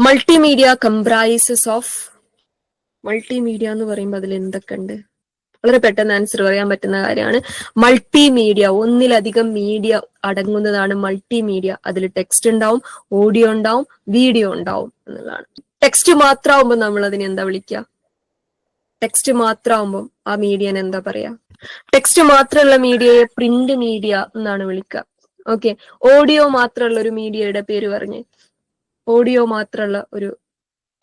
Multimedia comprises of. Multimedia എന്ന് പറയുമ്പോൾ അതിൽ എന്തൊക്കെ ഉണ്ട്? വളരെ പെട്ടെന്ന് ആൻസർ പറയാൻ പറ്റുന്ന കാര്യമാണ്. മൾട്ടിമീഡിയ, ഒന്നിലധികം മീഡിയ അടങ്ങുന്നതാണ് മൾട്ടിമീഡിയ. അതിൽ ടെക്സ്റ്റ് ഉണ്ടാവും, ഓഡിയോ ഉണ്ടാവും, വീഡിയോ ഉണ്ടാവും എന്നുള്ളതാണ്. ടെക്സ്റ്റ് മാത്രമാകുമ്പോൾ നമ്മൾ അതിനെ എന്താ വിളിക്കുക? ടെക്സ്റ്റ് മാത്രമാകുമ്പോൾ ആ മീഡിയനെ എന്താ പറയാ? ടെക്സ്റ്റ് മാത്രമുള്ള മീഡിയയെ പ്രിന്റ് മീഡിയ എന്നാണ് വിളിക്കുക. ഓക്കെ, ഓഡിയോ മാത്രമുള്ള ഒരു മീഡിയയുടെ പേര് പറഞ്ഞ്. ഓഡിയോ മാത്രമുള്ള ഒരു,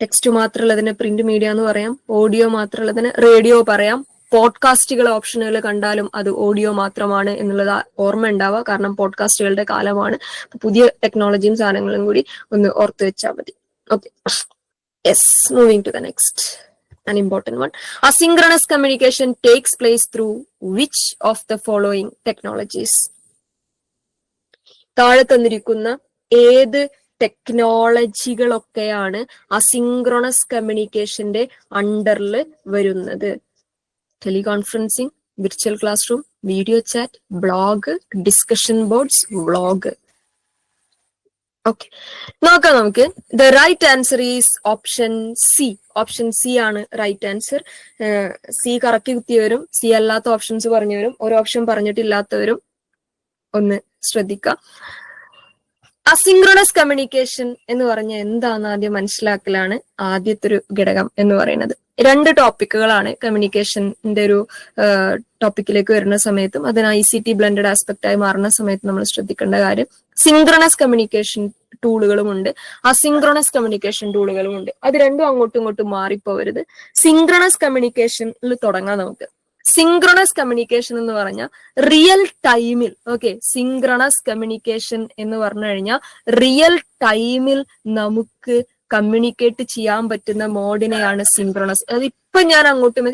ടെക്സ്റ്റ് മാത്രമുള്ളതിന് പ്രിന്റ് മീഡിയ എന്ന് പറയാം, ഓഡിയോ മാത്രമുള്ളതിന് റേഡിയോ പറയാം. പോഡ്കാസ്റ്റുകൾ ഓപ്ഷനുകൾ കണ്ടാലും അത് ഓഡിയോ മാത്രമാണ് എന്നുള്ളത് ഓർമ്മ ഉണ്ടാവുക, കാരണം പോഡ്കാസ്റ്റുകളുടെ കാലമാണ്. പുതിയ ടെക്നോളജിയും സാധനങ്ങളും കൂടി ഒന്ന് ഓർത്ത് വെച്ചാൽ മതി. Okay, yes, moving to the next. An important one. Asynchronous communication takes place through which of the following technologies? താഴെ തന്നിരിക്കുന്ന ഏത് ടെക്നോളജികളൊക്കെയാണ് അസിൻക്രണസ് കമ്മ്യൂണിക്കേഷന്റെ അണ്ടറിൽ വരുന്നത്? Teleconferencing, virtual classroom, video chat, blog, discussion boards, vlog. Okay, നോക്കാം നമുക്ക്. The right answer is option C. Option C ആണ് right answer. C correct കുത്തിയവരും സി അല്ലാത്ത ഓപ്ഷൻസ് പറഞ്ഞവരും ഒരു ഓപ്ഷൻ പറഞ്ഞിട്ടില്ലാത്തവരും ഒന്ന് ശ്രദ്ധിക്കാം. അസിൻക്രണസ് കമ്മ്യൂണിക്കേഷൻ എന്ന് പറഞ്ഞാൽ എന്താണെന്ന് ആദ്യം മനസ്സിലാക്കലാണ് ആദ്യത്തെ ഒരു ഘടകം എന്ന് പറയുന്നത്. 2 ടോപ്പിക്കുകളാണ് കമ്മ്യൂണിക്കേഷന്റെ ഒരു ടോപ്പിക്കിലേക്ക് വരുന്ന സമയത്തും അതിന് ICT ബ്ലെൻഡഡ് ആസ്പെക്ട് ആയി മാറുന്ന സമയത്ത് നമ്മൾ ശ്രദ്ധിക്കേണ്ട കാര്യം, സിൻക്രണസ് കമ്മ്യൂണിക്കേഷൻ ടൂളുകളും ഉണ്ട്, അസിൻക്രണസ് കമ്മ്യൂണിക്കേഷൻ ടൂളുകളും ഉണ്ട്. അത് രണ്ടും അങ്ങോട്ടും ഇങ്ങോട്ടും മാറിപ്പോവരുത്. സിൻക്രണസ് കമ്മ്യൂണിക്കേഷനിൽ തുടങ്ങാം നമുക്ക്. സിങ്ക്രണസ് കമ്മ്യൂണിക്കേഷൻ എന്ന് പറഞ്ഞാൽ റിയൽ ടൈമിൽ, ഓക്കെ, സിങ്ക്രണസ് കമ്മ്യൂണിക്കേഷൻ എന്ന് പറഞ്ഞു കഴിഞ്ഞാൽ റിയൽ ടൈമിൽ നമുക്ക് കമ്മ്യൂണിക്കേറ്റ് ചെയ്യാൻ പറ്റുന്ന മോഡിനെയാണ് സിങ്ക്രണസ്. അത്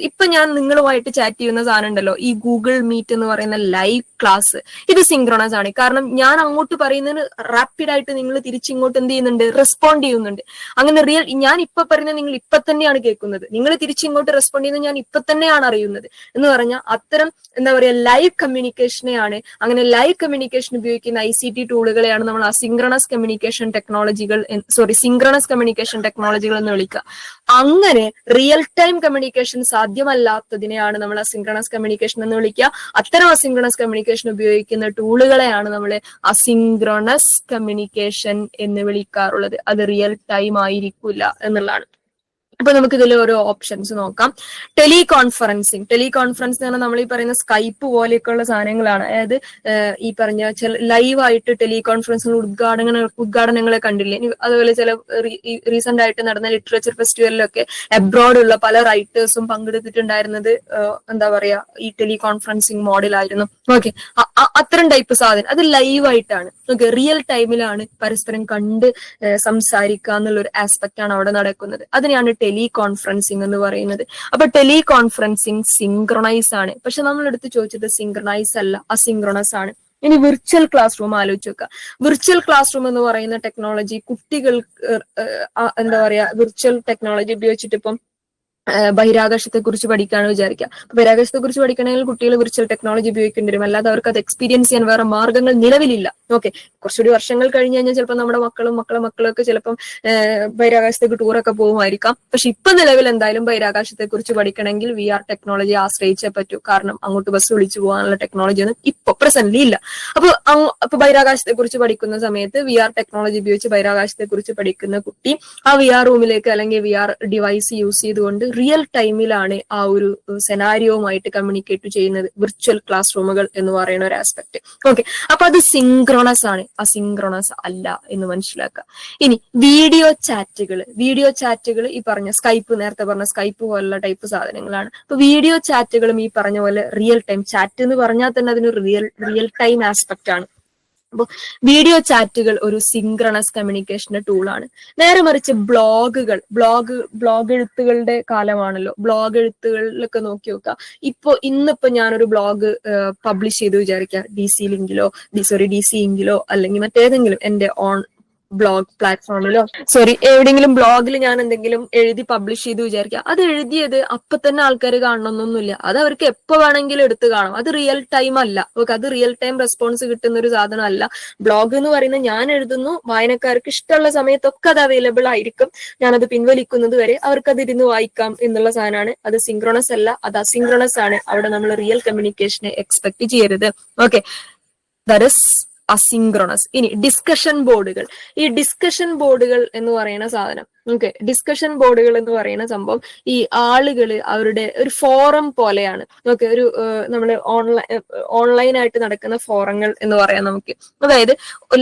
ഇപ്പൊ ഞാൻ നിങ്ങളുമായിട്ട് ചാറ്റ് ചെയ്യുന്ന സാധനം ഉണ്ടല്ലോ, ഈ ഗൂഗിൾ മീറ്റ് എന്ന് പറയുന്ന ലൈവ് ക്ലാസ്, ഇത് സിങ്ക്രണസ് ആണ്. കാരണം ഞാൻ അങ്ങോട്ട് പറയുന്നതിന് റാപ്പിഡ് ആയിട്ട് നിങ്ങൾ തിരിച്ചിങ്ങോട്ട് എന്ത് ചെയ്യുന്നുണ്ട്, റെസ്പോണ്ട് ചെയ്യുന്നുണ്ട്. അങ്ങനെ ഞാൻ ഇപ്പൊ പറയുന്നത് നിങ്ങൾ ഇപ്പൊ തന്നെയാണ് കേൾക്കുന്നത്, നിങ്ങൾ തിരിച്ചിങ്ങോട്ട് റെസ്പോണ്ട് ചെയ്യുന്നത് ഞാൻ ഇപ്പൊ തന്നെയാണ് അറിയുന്നത് എന്ന് പറഞ്ഞാൽ അത്തരം എന്താ പറയാ ലൈവ് കമ്മ്യൂണിക്കേഷനെയാണ്, അങ്ങനെ ലൈവ് കമ്മ്യൂണിക്കേഷൻ ഉപയോഗിക്കുന്ന ICT ടൂളുകളെയാണ് നമ്മൾ സിങ്ക്രണസ് കമ്മ്യൂണിക്കേഷൻ ടെക്നോളജികൾ എന്ന് വിളിക്കുക. അങ്ങനെ റിയൽ ടൈം കമ്മ്യൂണിക്കേഷൻ സാധ്യമല്ലാത്തതിനെയാണ് നമ്മൾ അസിങ്ക്രണസ് കമ്മ്യൂണിക്കേഷൻ എന്ന് വിളിക്കുക. അത്തരം അസിങ്ക്രണസ് കമ്മ്യൂണിക്കേഷൻ ഉപയോഗിക്കുന്ന ടൂളുകളെയാണ് നമ്മൾ അസിങ്ക്രണസ് കമ്മ്യൂണിക്കേഷൻ എന്ന് വിളിക്കാറുള്ളത്. അത് റിയൽ ടൈം ആയിരിക്കില്ല എന്നുള്ളതാണ്. അപ്പൊ നമുക്ക് ഇതിൽ ഓരോ ഓപ്ഷൻസ് നോക്കാം. ടെലികോൺഫറൻസിങ് എന്ന് പറഞ്ഞാൽ നമ്മൾ ഈ പറയുന്ന സ്കൈപ്പ് പോലെയൊക്കെയുള്ള സാധനങ്ങളാണ്. അതായത് ഈ പറഞ്ഞ ലൈവായിട്ട് ടെലികോൺഫറൻസിംഗ് ഉദ്ഘാടനങ്ങളെ കണ്ടില്ലേ. അതുപോലെ ചില റീസെന്റ് ആയിട്ട് നടന്ന ലിറ്ററേച്ചർ ഫെസ്റ്റിവലിലൊക്കെ അബ്രോഡ് ഉള്ള പല റൈറ്റേഴ്സും പങ്കെടുത്തിട്ടുണ്ടായിരുന്നത് എന്താ പറയാ ഈ ടെലികോൺഫറൻസിങ് മോഡലായിരുന്നു. ഓക്കെ, അത്തരം ടൈപ്പ് സാധനം അത് ലൈവായിട്ടാണ്. ഓക്കെ, റിയൽ ടൈമിലാണ് പരസ്പരം കണ്ട് സംസാരിക്കുക എന്നുള്ള ഒരു ആസ്പെക്ട് ആണ് അവിടെ നടക്കുന്നത്. അതിനെയാണ് ടെലികോൺഫറൻസിങ് എന്ന് പറയുന്നത്. അപ്പൊ ടെലികോൺഫറൻസിങ് സിങ്ക്രണൈസ് ആണ്. പക്ഷെ നമ്മൾ എടുത്ത് ചോദിച്ചത് സിങ്ക്രണൈസ് അല്ല, അസിങ്ക്രണസ് ആണ്. ഇനി വിർച്വൽ ക്ലാസ് റൂം ആലോചിച്ച് നോക്കുക. വിർച്വൽ ക്ലാസ് റൂം എന്ന് പറയുന്ന ടെക്നോളജി കുട്ടികൾക്ക് എന്താ പറയാ വിർച്വൽ ടെക്നോളജി ഉപയോഗിച്ചിട്ട് ഇപ്പം ബഹിരാകാശത്തെ കുറിച്ച് പഠിക്കാണ് വിചാരിക്കുക. ബഹിരാകാശത്തെ കുറിച്ച് പഠിക്കണമെങ്കിൽ കുട്ടികൾ വിർച്വൽ ടെക്നോളജി ഉപയോഗിക്കേണ്ടി വരും, അല്ലാതെ അവർക്ക് അത് എക്സ്പീരിയൻസ് ചെയ്യാൻ വേറെ മാർഗങ്ങൾ നിലവിലില്ല. ഓക്കെ, കുറച്ചുകൂടി വർഷങ്ങൾ കഴിഞ്ഞ് കഴിഞ്ഞാൽ ചിലപ്പോൾ നമ്മുടെ മക്കളൊക്കെ ചിലപ്പം ബഹിരാകാശത്തേക്ക് ടൂറൊക്കെ പോകുമായിരിക്കാം. പക്ഷെ ഇപ്പൊ നിലവിൽ എന്തായാലും ബഹിരാകാശത്തെ കുറിച്ച് പഠിക്കണമെങ്കിൽ VR ടെക്നോളജി ആശ്രയിച്ചേ പറ്റൂ. കാരണം അങ്ങോട്ട് ബസ് വിളിച്ചു പോകാനുള്ള ടെക്നോളജി ഒന്നും ഇപ്പൊ പ്രസന്റ്ലി ഇല്ല. അപ്പൊ ബഹിരാകാശത്തെ കുറിച്ച് പഠിക്കുന്ന സമയത്ത് VR ടെക്നോളജി ഉപയോഗിച്ച് ബഹിരാകാശത്തെ കുറിച്ച് പഠിക്കുന്ന കുട്ടി ആ VR റൂമിലേക്ക് അല്ലെങ്കിൽ VR ഡിവൈസ് യൂസ് ചെയ്തുകൊണ്ട് റിയൽ ടൈമിലാണ് ആ ഒരു സെനാരിയോവുമായിട്ട് കമ്മ്യൂണിക്കേറ്റ് ചെയ്യുന്നത് വിർച്വൽ ക്ലാസ് റൂമുകൾ എന്ന് പറയുന്ന ഒരു ആസ്പെക്ട്. ഓക്കെ, അപ്പൊ അത് സിങ്ക്രണസ് ആണ്, അസിങ്ക്രണസ് അല്ല എന്ന് മനസ്സിലാക്കുക. ഇനി വീഡിയോ ചാറ്റുകൾ ഈ പറഞ്ഞ നേരത്തെ പറഞ്ഞ സ്കൈപ്പ് പോലുള്ള ടൈപ്പ് സാധനങ്ങളാണ്. അപ്പൊ വീഡിയോ ചാറ്റുകളും ഈ പറഞ്ഞ പോലെ റിയൽ ടൈം ചാറ്റ് എന്ന് പറഞ്ഞാൽ തന്നെ അതിന് റിയൽ ടൈം ആസ്പെക്ട് ആണ്. അപ്പോൾ വീഡിയോ ചാറ്റുകൾ ഒരു സിങ്ക്രണസ് കമ്മ്യൂണിക്കേഷന്റെ ടൂളാണ്. നേരെ മറിച്ച് ബ്ലോഗ് എഴുത്തുകളുടെ കാലമാണല്ലോ. ബ്ലോഗ് എഴുത്തുകളിലൊക്കെ നോക്കി നോക്കുക. ഇന്നിപ്പോ ഞാനൊരു ബ്ലോഗ് പബ്ലിഷ് ചെയ്തു വിചാരിക്കാം, DC ഇങ്കിലോ അല്ലെങ്കിൽ മറ്റേതെങ്കിലും എന്റെ ബ്ലോഗ് പ്ലാറ്റ്ഫോമിലോ എവിടെയെങ്കിലും ബ്ലോഗിൽ ഞാൻ എന്തെങ്കിലും എഴുതി പബ്ലിഷ് ചെയ്ത് വിചാരിക്കുക. അത് എഴുതിയത് അപ്പൊ തന്നെ ആൾക്കാർ കാണണമെന്നൊന്നുമില്ല. അത് അവർക്ക് എപ്പോ വേണമെങ്കിലും എടുത്ത് കാണാം. അത് റിയൽ ടൈം അല്ല. അത് റിയൽ ടൈം റെസ്പോൺസ് കിട്ടുന്ന ഒരു സാധനം അല്ല. ബ്ലോഗ് എന്ന് പറയുന്നത് ഞാൻ എഴുതുന്നു, വായനക്കാർക്ക് ഇഷ്ടമുള്ള സമയത്തൊക്കെ അത് അവൈലബിൾ ആയിരിക്കും. ഞാനത് പിൻവലിക്കുന്നത് വരെ അവർക്ക് അത് ഇരുന്ന് വായിക്കാം എന്നുള്ള സാധനമാണ്. അത് സിങ്ക്രണസ് അല്ല, അത് അസിങ്ക്രണസ് ആണ്. അവിടെ നമ്മൾ റിയൽ കമ്മ്യൂണിക്കേഷനെ എക്സ്പെക്ട് ചെയ്യരുത്. Okay, that is asynchronous. ഇനി ഡിസ്കഷൻ ബോർഡുകൾ. ഈ ഡിസ്കഷൻ ബോർഡുകൾ എന്ന് പറയുന്ന സാധനം, ഓക്കെ, ഡിസ്കഷൻ ബോർഡുകൾ എന്ന് പറയുന്ന സംഭവം ഈ ആളുകള് അവരുടെ ഒരു ഫോറം പോലെയാണ്. ഓക്കെ, ഒരു നമ്മള് ഓൺലൈനായിട്ട് നടക്കുന്ന ഫോറങ്ങൾ എന്ന് പറയാം നമുക്ക്. അതായത്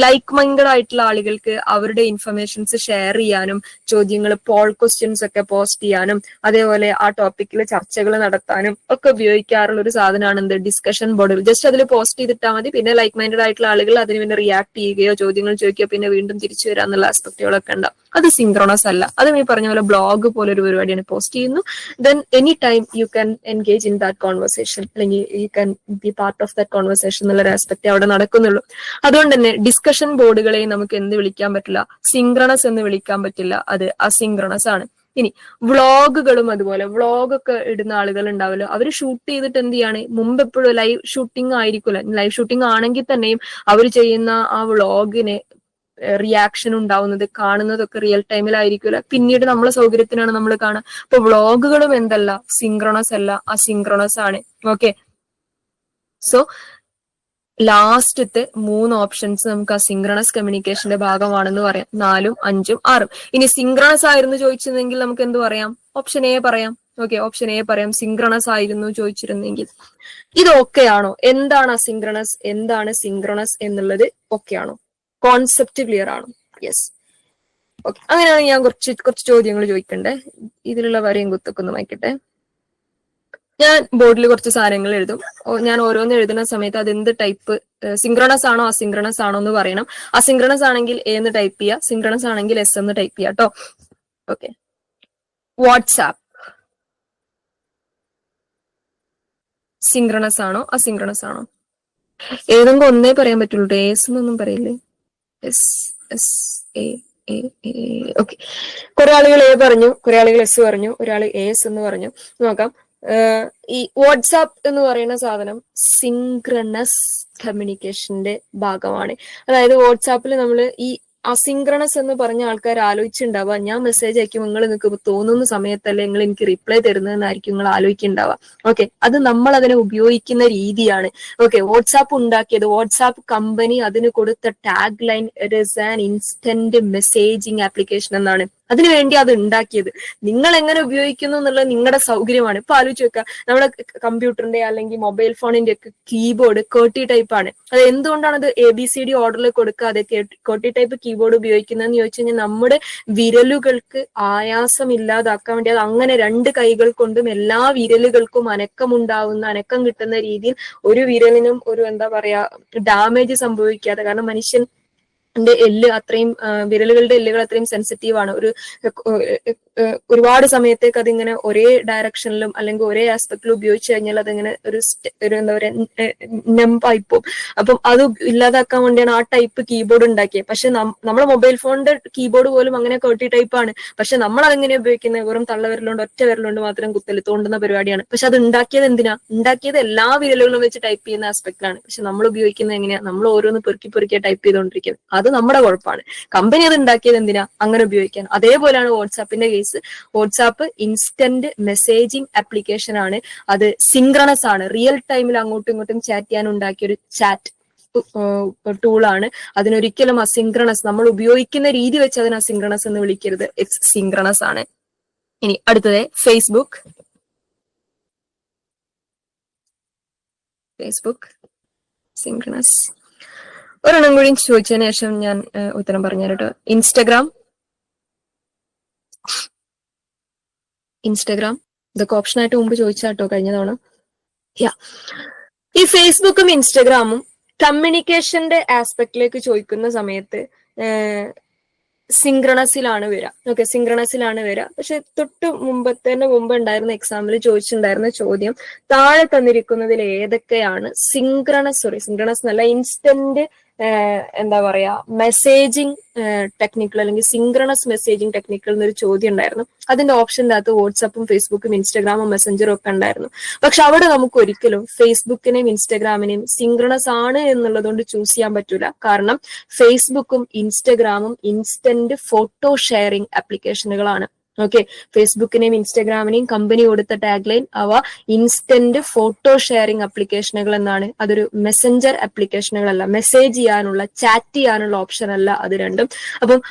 ലൈക്ക് മൈൻഡഡ് ആയിട്ടുള്ള ആളുകൾക്ക് അവരുടെ ഇൻഫർമേഷൻസ് ഷെയർ ചെയ്യാനും ചോദ്യങ്ങൾ പോൾ ക്വസ്റ്റ്യൻസ് ഒക്കെ പോസ്റ്റ് ചെയ്യാനും അതേപോലെ ആ ടോപ്പിക്കിൽ ചർച്ചകൾ നടത്താനും ഒക്കെ ഉപയോഗിക്കാറുള്ള ഒരു സാധനമാണ് എന്ത്, ഡിസ്കഷൻ ബോർഡുകൾ. ജസ്റ്റ് അതിൽ പോസ്റ്റ് ചെയ്തിട്ടാൽ മതി. പിന്നെ ലൈക്ക് മൈൻഡഡ് ആയിട്ടുള്ള ആളുകൾ അതിന് പിന്നെ റിയാക്ട് ചെയ്യുകയോ ചോദ്യങ്ങൾ ചോദിക്കുകയോ പിന്നെ വീണ്ടും തിരിച്ചു വരാന്നുള്ള ആസ്പെക്റ്റുകളൊക്കെ ഉണ്ടാവും. അത് സിങ്ക്രണസ് അല്ല. അതും ഈ പറഞ്ഞ പോലെ ബ്ലോഗ് പോലെ ഒരു പരിപാടിയാണ്. പോസ്റ്റ് ചെയ്യുന്നു, then any time you can engage in that conversation, അല്ലെങ്കിൽ you can be part of that conversation എന്നുള്ള ഒരു ആസ്പെക്ട് അവിടെ നടക്കുന്നുള്ളൂ. അതുകൊണ്ട് തന്നെ ഡിസ്കഷൻ ബോർഡുകളെ നമുക്ക് എന്ത് വിളിക്കാൻ പറ്റില്ല, സിങ്ക്രണസ് എന്ന് വിളിക്കാൻ പറ്റില്ല. അത് അസിങ്ക്രണസ് ആണ്. ഇനി വ്ളോഗുകളും അതുപോലെ വ്ളോഗൊക്കെ ഇടുന്ന ആളുകൾ ഉണ്ടാവല്ലോ, അവർ ഷൂട്ട് ചെയ്തിട്ട് എന്ത് ചെയ്യാണ്, മുമ്പ് എപ്പോഴും ലൈവ് ഷൂട്ടിംഗ് ആയിരിക്കില്ല. ലൈവ് ഷൂട്ടിംഗ് ആണെങ്കിൽ തന്നെയും അവർ ചെയ്യുന്ന ആ വ്ളോഗിന് റിയാക്ഷൻ ഉണ്ടാവുന്നത് കാണുന്നതൊക്കെ റിയൽ ടൈമിലായിരിക്കില്ല. പിന്നീട് നമ്മളെ സൗകര്യത്തിനാണ് നമ്മൾ കാണുക. അപ്പൊ വ്ളോഗുകളും എന്തല്ല, സിങ്ക്രണസ് അല്ല, അസിങ്ക്രണസ് ആണ്. ഓക്കെ, സോ ലാസ്റ്റത്തെ 3 ഓപ്ഷൻസ് നമുക്ക് അസിങ്ക്രണസ് കമ്മ്യൂണിക്കേഷന്റെ ഭാഗമാണെന്ന് പറയാം. 4ഉം 5ഉം 6ഉം. ഇനി സിങ്ക്രണസ് ആയിരുന്നു ചോദിച്ചിരുന്നെങ്കിൽ നമുക്ക് എന്ത് പറയാം, ഓപ്ഷൻ എ പറയാം. ഓക്കെ, ഓപ്ഷൻ എ പറയാം. സിങ്ക്രണസ് ആയിരുന്നു ചോദിച്ചിരുന്നെങ്കിൽ. ഇത് ഓക്കെ ആണോ? എന്താണ് അസിങ്ക്രണസ്, എന്താണ് സിങ്ക്രണസ് എന്നുള്ളത് ഓക്കെ ആണോ? കോൺസെപ്റ്റ് ക്ലിയർ ആണോ? യെസ്. ഓക്കെ, അങ്ങനെയാണെങ്കിൽ ഞാൻ കുറച്ച് ചോദ്യങ്ങൾ ചോദിക്കണ്ടേ. ഇതിലുള്ള വരെയും കുത്തൊക്കെ ഒന്ന് വായിക്കട്ടെ. ഞാൻ ബോർഡിൽ കുറച്ച് സാധനങ്ങൾ എഴുതും. ഞാൻ ഓരോന്ന് എഴുതുന്ന സമയത്ത് അത് എന്ത് ടൈപ്പ്, സിങ്ക്രണസ് ആണോ അസിങ്ക്രണസ് ആണോ എന്ന് പറയണം. അസിങ്ക്രണസ് ആണെങ്കിൽ എ എന്ന് ടൈപ്പ് ചെയ്യുക, സിങ്ക്രണസ് ആണെങ്കിൽ എസ് എന്ന് ടൈപ്പ് ചെയ്യുക കേട്ടോ. ഓക്കെ. വാട്സാപ്പ് സിങ്ക്രണസ് ആണോ അസിങ്ക്രണസ് ആണോ? ഏതെങ്കിലും ഒന്നേ പറയാൻ പറ്റുള്ളൂ. എസ് എന്നൊന്നും പറയില്ലേ. S S A okay. കുറെ ആളുകൾ എ പറഞ്ഞു, കുറെ ആളുകൾ എസ് പറഞ്ഞു, ഒരാൾ എസ് എന്ന് പറഞ്ഞു. നോക്കാം. ഈ വാട്സാപ്പ് എന്ന് പറയുന്ന സാധനം സിങ്ക്രണസ് കമ്മ്യൂണിക്കേഷന്റെ ഭാഗമാണ്. അതായത് വാട്സാപ്പിൽ നമ്മൾ ഈ അസിങ്ക്രണസ് എന്ന് പറഞ്ഞ ആൾക്കാർ ആലോചിച്ചിട്ടുണ്ടാവുക, ഞാൻ മെസ്സേജ് അയക്കും നിങ്ങൾ നിങ്ങൾക്ക് തോന്നുന്ന സമയത്തല്ലേ നിങ്ങൾ എനിക്ക് റിപ്ലൈ തരുന്നതെന്നായിരിക്കും നിങ്ങൾ ആലോചിക്കുന്നുണ്ടാവുക. ഓക്കെ, അത് നമ്മൾ അതിനെ ഉപയോഗിക്കുന്ന രീതിയാണ്. ഓക്കെ, വാട്സാപ്പ് ഉണ്ടാക്കിയത്, വാട്സാപ്പ് കമ്പനി അതിന് കൊടുത്ത tag line it is an instant messaging application എന്നാണ്. അതിനുവേണ്ടി അത് ഉണ്ടാക്കിയത്. നിങ്ങൾ എങ്ങനെ ഉപയോഗിക്കുന്നു എന്നുള്ളത് നിങ്ങളുടെ സൗകര്യമാണ്. ഇപ്പൊ ആലോചിച്ച് വെക്കുക, നമ്മുടെ കമ്പ്യൂട്ടറിന്റെ അല്ലെങ്കിൽ മൊബൈൽ ഫോണിന്റെ ഒക്കെ കീബോർഡ് കേർട്ടി ടൈപ്പ് ആണ്. അത് എന്തുകൊണ്ടാണ് അത് ABCD ഓർഡറിൽ കൊടുക്കാതെ കേർട്ടി ടൈപ്പ് കീബോർഡ് ഉപയോഗിക്കുന്നതെന്ന് ചോദിച്ചു കഴിഞ്ഞാൽ നമ്മുടെ വിരലുകൾക്ക് ആയാസം ഇല്ലാതാക്കാൻ വേണ്ടി അത് അങ്ങനെ രണ്ട് കൈകൾ കൊണ്ടും എല്ലാ വിരലുകൾക്കും അനക്കമുണ്ടാവുന്ന, അനക്കം കിട്ടുന്ന രീതിയിൽ ഒരു വിരലിനും ഒരു എന്താ പറയാ ഡാമേജ് സംഭവിക്കാതെ, കാരണം മനുഷ്യൻ എല്ല് അത്രയും, വിരലുകളുടെ എല്ലുകൾ അത്രയും സെൻസിറ്റീവ് ആണ്. ഒരുപാട് സമയത്തേക്ക് അതിങ്ങനെ ഒരേ ഡയറക്ഷനിലും അല്ലെങ്കിൽ ഒരേ ആസ്പെക്റ്റിലും ഉപയോഗിച്ചു കഴിഞ്ഞാൽ അതിങ്ങനെ ഒരു എന്താ പറയാ നെമ്പായിപ്പോവും. അപ്പം അത് ഇല്ലാതാക്കാൻ വേണ്ടിയാണ് ആ ടൈപ്പ് കീബോർഡ് ഉണ്ടാക്കിയത്. പക്ഷെ നമ്മുടെ മൊബൈൽ ഫോണിന്റെ കീബോർഡ് പോലും അങ്ങനെ കേർട്ടി ടൈപ്പ് ആണ്. പക്ഷെ നമ്മൾ അതെങ്ങനെ ഉപയോഗിക്കുന്നത്? വെറും തള്ളവിരലുകൊണ്ട്, ഒറ്റ വിരലുകൊണ്ട് മാത്രം കുത്തല് തോണ്ടുന്ന പരിപാടിയാണ്. പക്ഷെ അത് ഉണ്ടാക്കിയത് എന്തിനാ? ഉണ്ടാക്കിയത് എല്ലാ വിരലുകളും വെച്ച് ടൈപ്പ് ചെയ്യുന്ന ആസ്പെക്റ്റിലാണ്. പക്ഷെ നമ്മൾ ഉപയോഗിക്കുന്നത് എങ്ങനെയാ? നമ്മൾ ഓരോന്ന് പെറുക്കി ടൈപ്പ് ചെയ്തുകൊണ്ടിരിക്കുന്നത്. അത് നമ്മുടെ കുഴപ്പമാണ്. കമ്പനി അത് ഉണ്ടാക്കിയത് എന്തിനാ? അങ്ങനെ ഉപയോഗിക്കാൻ. അതേപോലെയാണ് വാട്സാപ്പിന്റെ case. WhatsApp instant messaging application ആണ്. അത് സിങ്ക്രണസ് ആണ്. റിയൽ ടൈമിൽ അങ്ങോട്ടും ഇങ്ങോട്ടും ചാറ്റ് ചെയ്യാൻ ഉണ്ടാക്കിയ ഒരു ചാറ്റ് ടൂളാണ്. അതിനൊരിക്കലും അസിങ്ക്രണസ്, നമ്മൾ ഉപയോഗിക്കുന്ന രീതി വെച്ച് അതിന് അസിങ്ക്രണസ് എന്ന് വിളിക്കരുത്. ഇറ്റ്സ് സിങ്ക്രണസ് ആണ്. ഇനി അടുത്തത് ഫേസ്ബുക്ക്. സിങ്ക്രണസ്. ഒരെണ്ണം കൂടി ചോദിച്ചതിന് ശേഷം ഞാൻ ഉത്തരം പറഞ്ഞു കേട്ടോ. ഇൻസ്റ്റഗ്രാം ഇതൊക്കെ ഓപ്ഷനായിട്ട് മുമ്പ് ചോദിച്ചാട്ടോ കഴിഞ്ഞ തവണ. ഈ ഫേസ്ബുക്കും ഇൻസ്റ്റഗ്രാമും കമ്മ്യൂണിക്കേഷന്റെ ആസ്പെക്റ്റിലേക്ക് ചോദിക്കുന്ന സമയത്ത് സിങ്ക്രണസിലാണ് വരിക. ഓക്കെ, സിങ്ക്രണസിലാണ് വരിക. പക്ഷെ മുമ്പ് ഉണ്ടായിരുന്ന എക്സാമിൽ ചോദിച്ചിട്ടുണ്ടായിരുന്ന ചോദ്യം താഴെ തന്നിരിക്കുന്നതിൽ ഏതൊക്കെയാണ് സിങ്ക്രണസ് എന്നല്ല, ഇൻസ്റ്റന്റ് എന്താ പറയാ മെസ്സേജിങ് ടെക്നിക്കൽ അല്ലെങ്കിൽ സിങ്ക്രണസ് മെസ്സേജിങ് ടെക്നിക്കൽ എന്നൊരു ചോദ്യം ഉണ്ടായിരുന്നു. അതിന്റെ ഓപ്ഷൻ്റെ അകത്ത് വാട്സാപ്പും ഫേസ്ബുക്കും ഇൻസ്റ്റഗ്രാമും മെസ്സഞ്ചറും ഒക്കെ ഉണ്ടായിരുന്നു. പക്ഷെ അവിടെ നമുക്ക് ഒരിക്കലും ഫേസ്ബുക്കിനെയും ഇൻസ്റ്റഗ്രാമിനെയും സിങ്ക്രണസ് ആണ് എന്നുള്ളതുകൊണ്ട് ചൂസ് ചെയ്യാൻ പറ്റൂല. കാരണം ഫേസ്ബുക്കും ഇൻസ്റ്റഗ്രാമും ഇൻസ്റ്റന്റ് ഫോട്ടോ ഷെയറിംഗ് ആപ്ലിക്കേഷനുകളാണ്. ഓക്കെ, ഫേസ്ബുക്കിനെയും ഇൻസ്റ്റഗ്രാമിനെയും കമ്പനി കൊടുത്ത ടാഗ് ലൈൻ അവ ഇൻസ്റ്റന്റ് ഫോട്ടോ ഷെയറിംഗ് ആപ്ലിക്കേഷനുകൾ എന്നാണ്. അതൊരു മെസ്സഞ്ചർ ആപ്ലിക്കേഷനുകളല്ല, മെസ്സേജ് ചെയ്യാനുള്ള, ചാറ്റ് ചെയ്യാനുള്ള ഓപ്ഷൻ അല്ല അത് രണ്ടും. അപ്പം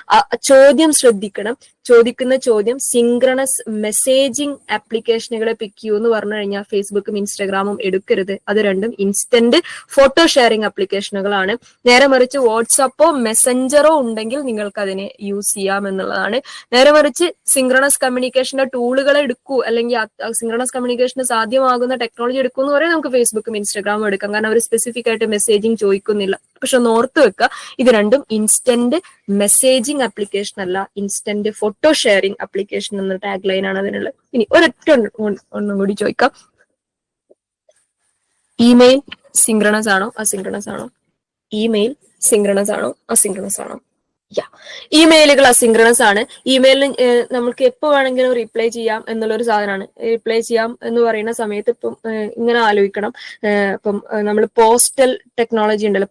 ചോദ്യം ശ്രദ്ധിക്കണം. ചോദിക്കുന്ന ചോദ്യം സിങ്ക്രണസ് മെസ്സേജിങ് ആപ്ലിക്കേഷനുകളെ പിക്ക് ചെയ്യൂ എന്ന് പറഞ്ഞു കഴിഞ്ഞാൽ ഫേസ്ബുക്കും ഇൻസ്റ്റഗ്രാമും എടുക്കരുത്. അത് രണ്ടും ഇൻസ്റ്റന്റ് ഫോട്ടോ ഷെയറിംഗ് ആപ്ലിക്കേഷനുകളാണ്. നേരെ മറിച്ച് വാട്സാപ്പോ മെസ്സഞ്ചറോ ഉണ്ടെങ്കിൽ നിങ്ങൾക്ക് അതിനെ യൂസ് ചെയ്യാം എന്നുള്ളതാണ്. നേരെ മറിച്ച് സിങ്ക്രണസ് കമ്മ്യൂണിക്കേഷന്റെ ടൂളുകൾ എടുക്കൂ അല്ലെങ്കിൽ സിങ്ക്രണസ് കമ്മ്യൂണിക്കേഷന് സാധ്യമാകുന്ന ടെക്നോളജി എടുക്കൂ എന്ന് പറയാൻ നമുക്ക് ഫേസ്ബുക്കും ഇൻസ്റ്റഗ്രാമും എടുക്കാം. കാരണം അവർ സ്പെസിഫിക് ആയിട്ട് മെസ്സേജിങ് ചോദിക്കുന്നില്ല. പക്ഷെ ഒന്ന് ഓർത്ത് വെക്കുക, ഇത് രണ്ടും ഇൻസ്റ്റന്റ് മെസ്സേജിങ് ആപ്ലിക്കേഷൻ അല്ല, ഇൻസ്റ്റന്റ് ഫോട്ടോ ഷെയറിംഗ് ആപ്ലിക്കേഷൻ എന്ന ടാഗ് ലൈൻ ആണ് അതിനുള്ളത്. ഇനി ഒരൊറ്റ ഒന്നും കൂടി ചോദിക്കാം. ഇമെയിൽ സിങ്ക്രണസ് ആണോ അസിങ്ക്രണസ് ആണോ? ഇമെയിൽ സിങ്ക്രണസ് ആണോ അസിങ്ക്രണസ് ആണോ? ഇമെയിലുകൾ അസിങ്ക്രണസ് ആണ്. ഇമെയിലിന് നമുക്ക് എപ്പോ വേണമെങ്കിലും റിപ്ലൈ ചെയ്യാം എന്നുള്ളൊരു സാധനമാണ്. റിപ്ലൈ ചെയ്യാം എന്ന് പറയുന്ന സമയത്ത് ഇപ്പം ഇങ്ങനെ ആലോചിക്കണം. ഇപ്പം നമ്മൾ പോസ്റ്റൽ ടെക്നോളജി ഉണ്ടല്ലോ,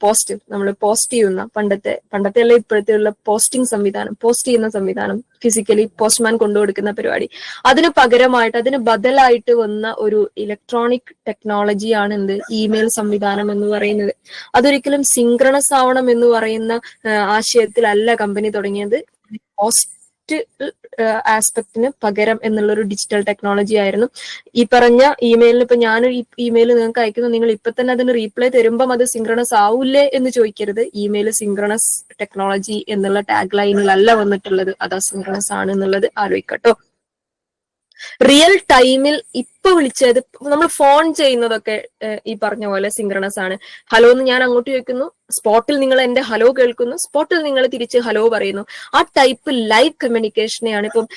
നമ്മൾ പോസ്റ്റ് ചെയ്യുന്ന പണ്ടത്തെ അല്ല ഇപ്പോഴത്തെ ഉള്ള പോസ്റ്റിംഗ് സംവിധാനം, പോസ്റ്റ് ചെയ്യുന്ന സംവിധാനം, ഫിസിക്കലി പോസ്റ്റ്മാൻ കൊണ്ടുകൊടുക്കുന്ന പരിപാടി, അതിന് പകരമായിട്ട് അതിന് ബദലായിട്ട് വന്ന ഒരു ഇലക്ട്രോണിക് ടെക്നോളജിയാണ് എന്ത് ഇമെയിൽ സംവിധാനം എന്ന് പറയുന്നത്. അതൊരിക്കലും സിങ്ക്രണസ് ആവണം എന്ന് പറയുന്ന ആശയത്തിലല്ല കമ്പനി തുടങ്ങിയത്. പോസ്റ്റ് ആസ്പെക്ടിന് പകരം എന്നുള്ളൊരു ഡിജിറ്റൽ ടെക്നോളജി ആയിരുന്നു. ഈ പറഞ്ഞ ഇമെയിലിന് ഇപ്പൊ ഞാനൊരു ഇമെയിൽ നിങ്ങൾക്ക് അയക്കുന്നു, നിങ്ങൾ ഇപ്പൊ തന്നെ അതിന് റീപ്ലൈ തരുമ്പം അത് സിങ്ക്രണസ് ആവൂലേ എന്ന് ചോദിക്കരുത്. ഇമെയിൽ സിങ്ക്രണസ് ടെക്നോളജി എന്നുള്ള ടാഗ് ലൈനിലല്ല വന്നിട്ടുള്ളത്, അത് അസിങ്ക്രണസ് ആണ് എന്നുള്ളത് ആലോചിക്കട്ടോ. റിയൽ ടൈമിൽ ഇപ്പൊ വിളിച്ചത് നമ്മൾ ഫോൺ ചെയ്യുന്നതൊക്കെ ഈ പറഞ്ഞ പോലെ സിങ്ക്രണസ് ആണ്. ഹലോ എന്ന് ഞാൻ അങ്ങോട്ട് ചോദിക്കുന്നു, സ്പോട്ടിൽ നിങ്ങൾ എന്റെ ഹലോ കേൾക്കുന്നു, സ്പോട്ടിൽ നിങ്ങൾ തിരിച്ച് ഹലോ പറയുന്നു. ആ ടൈപ്പ് ലൈവ് കമ്മ്യൂണിക്കേഷനെയാണ് ഇപ്പം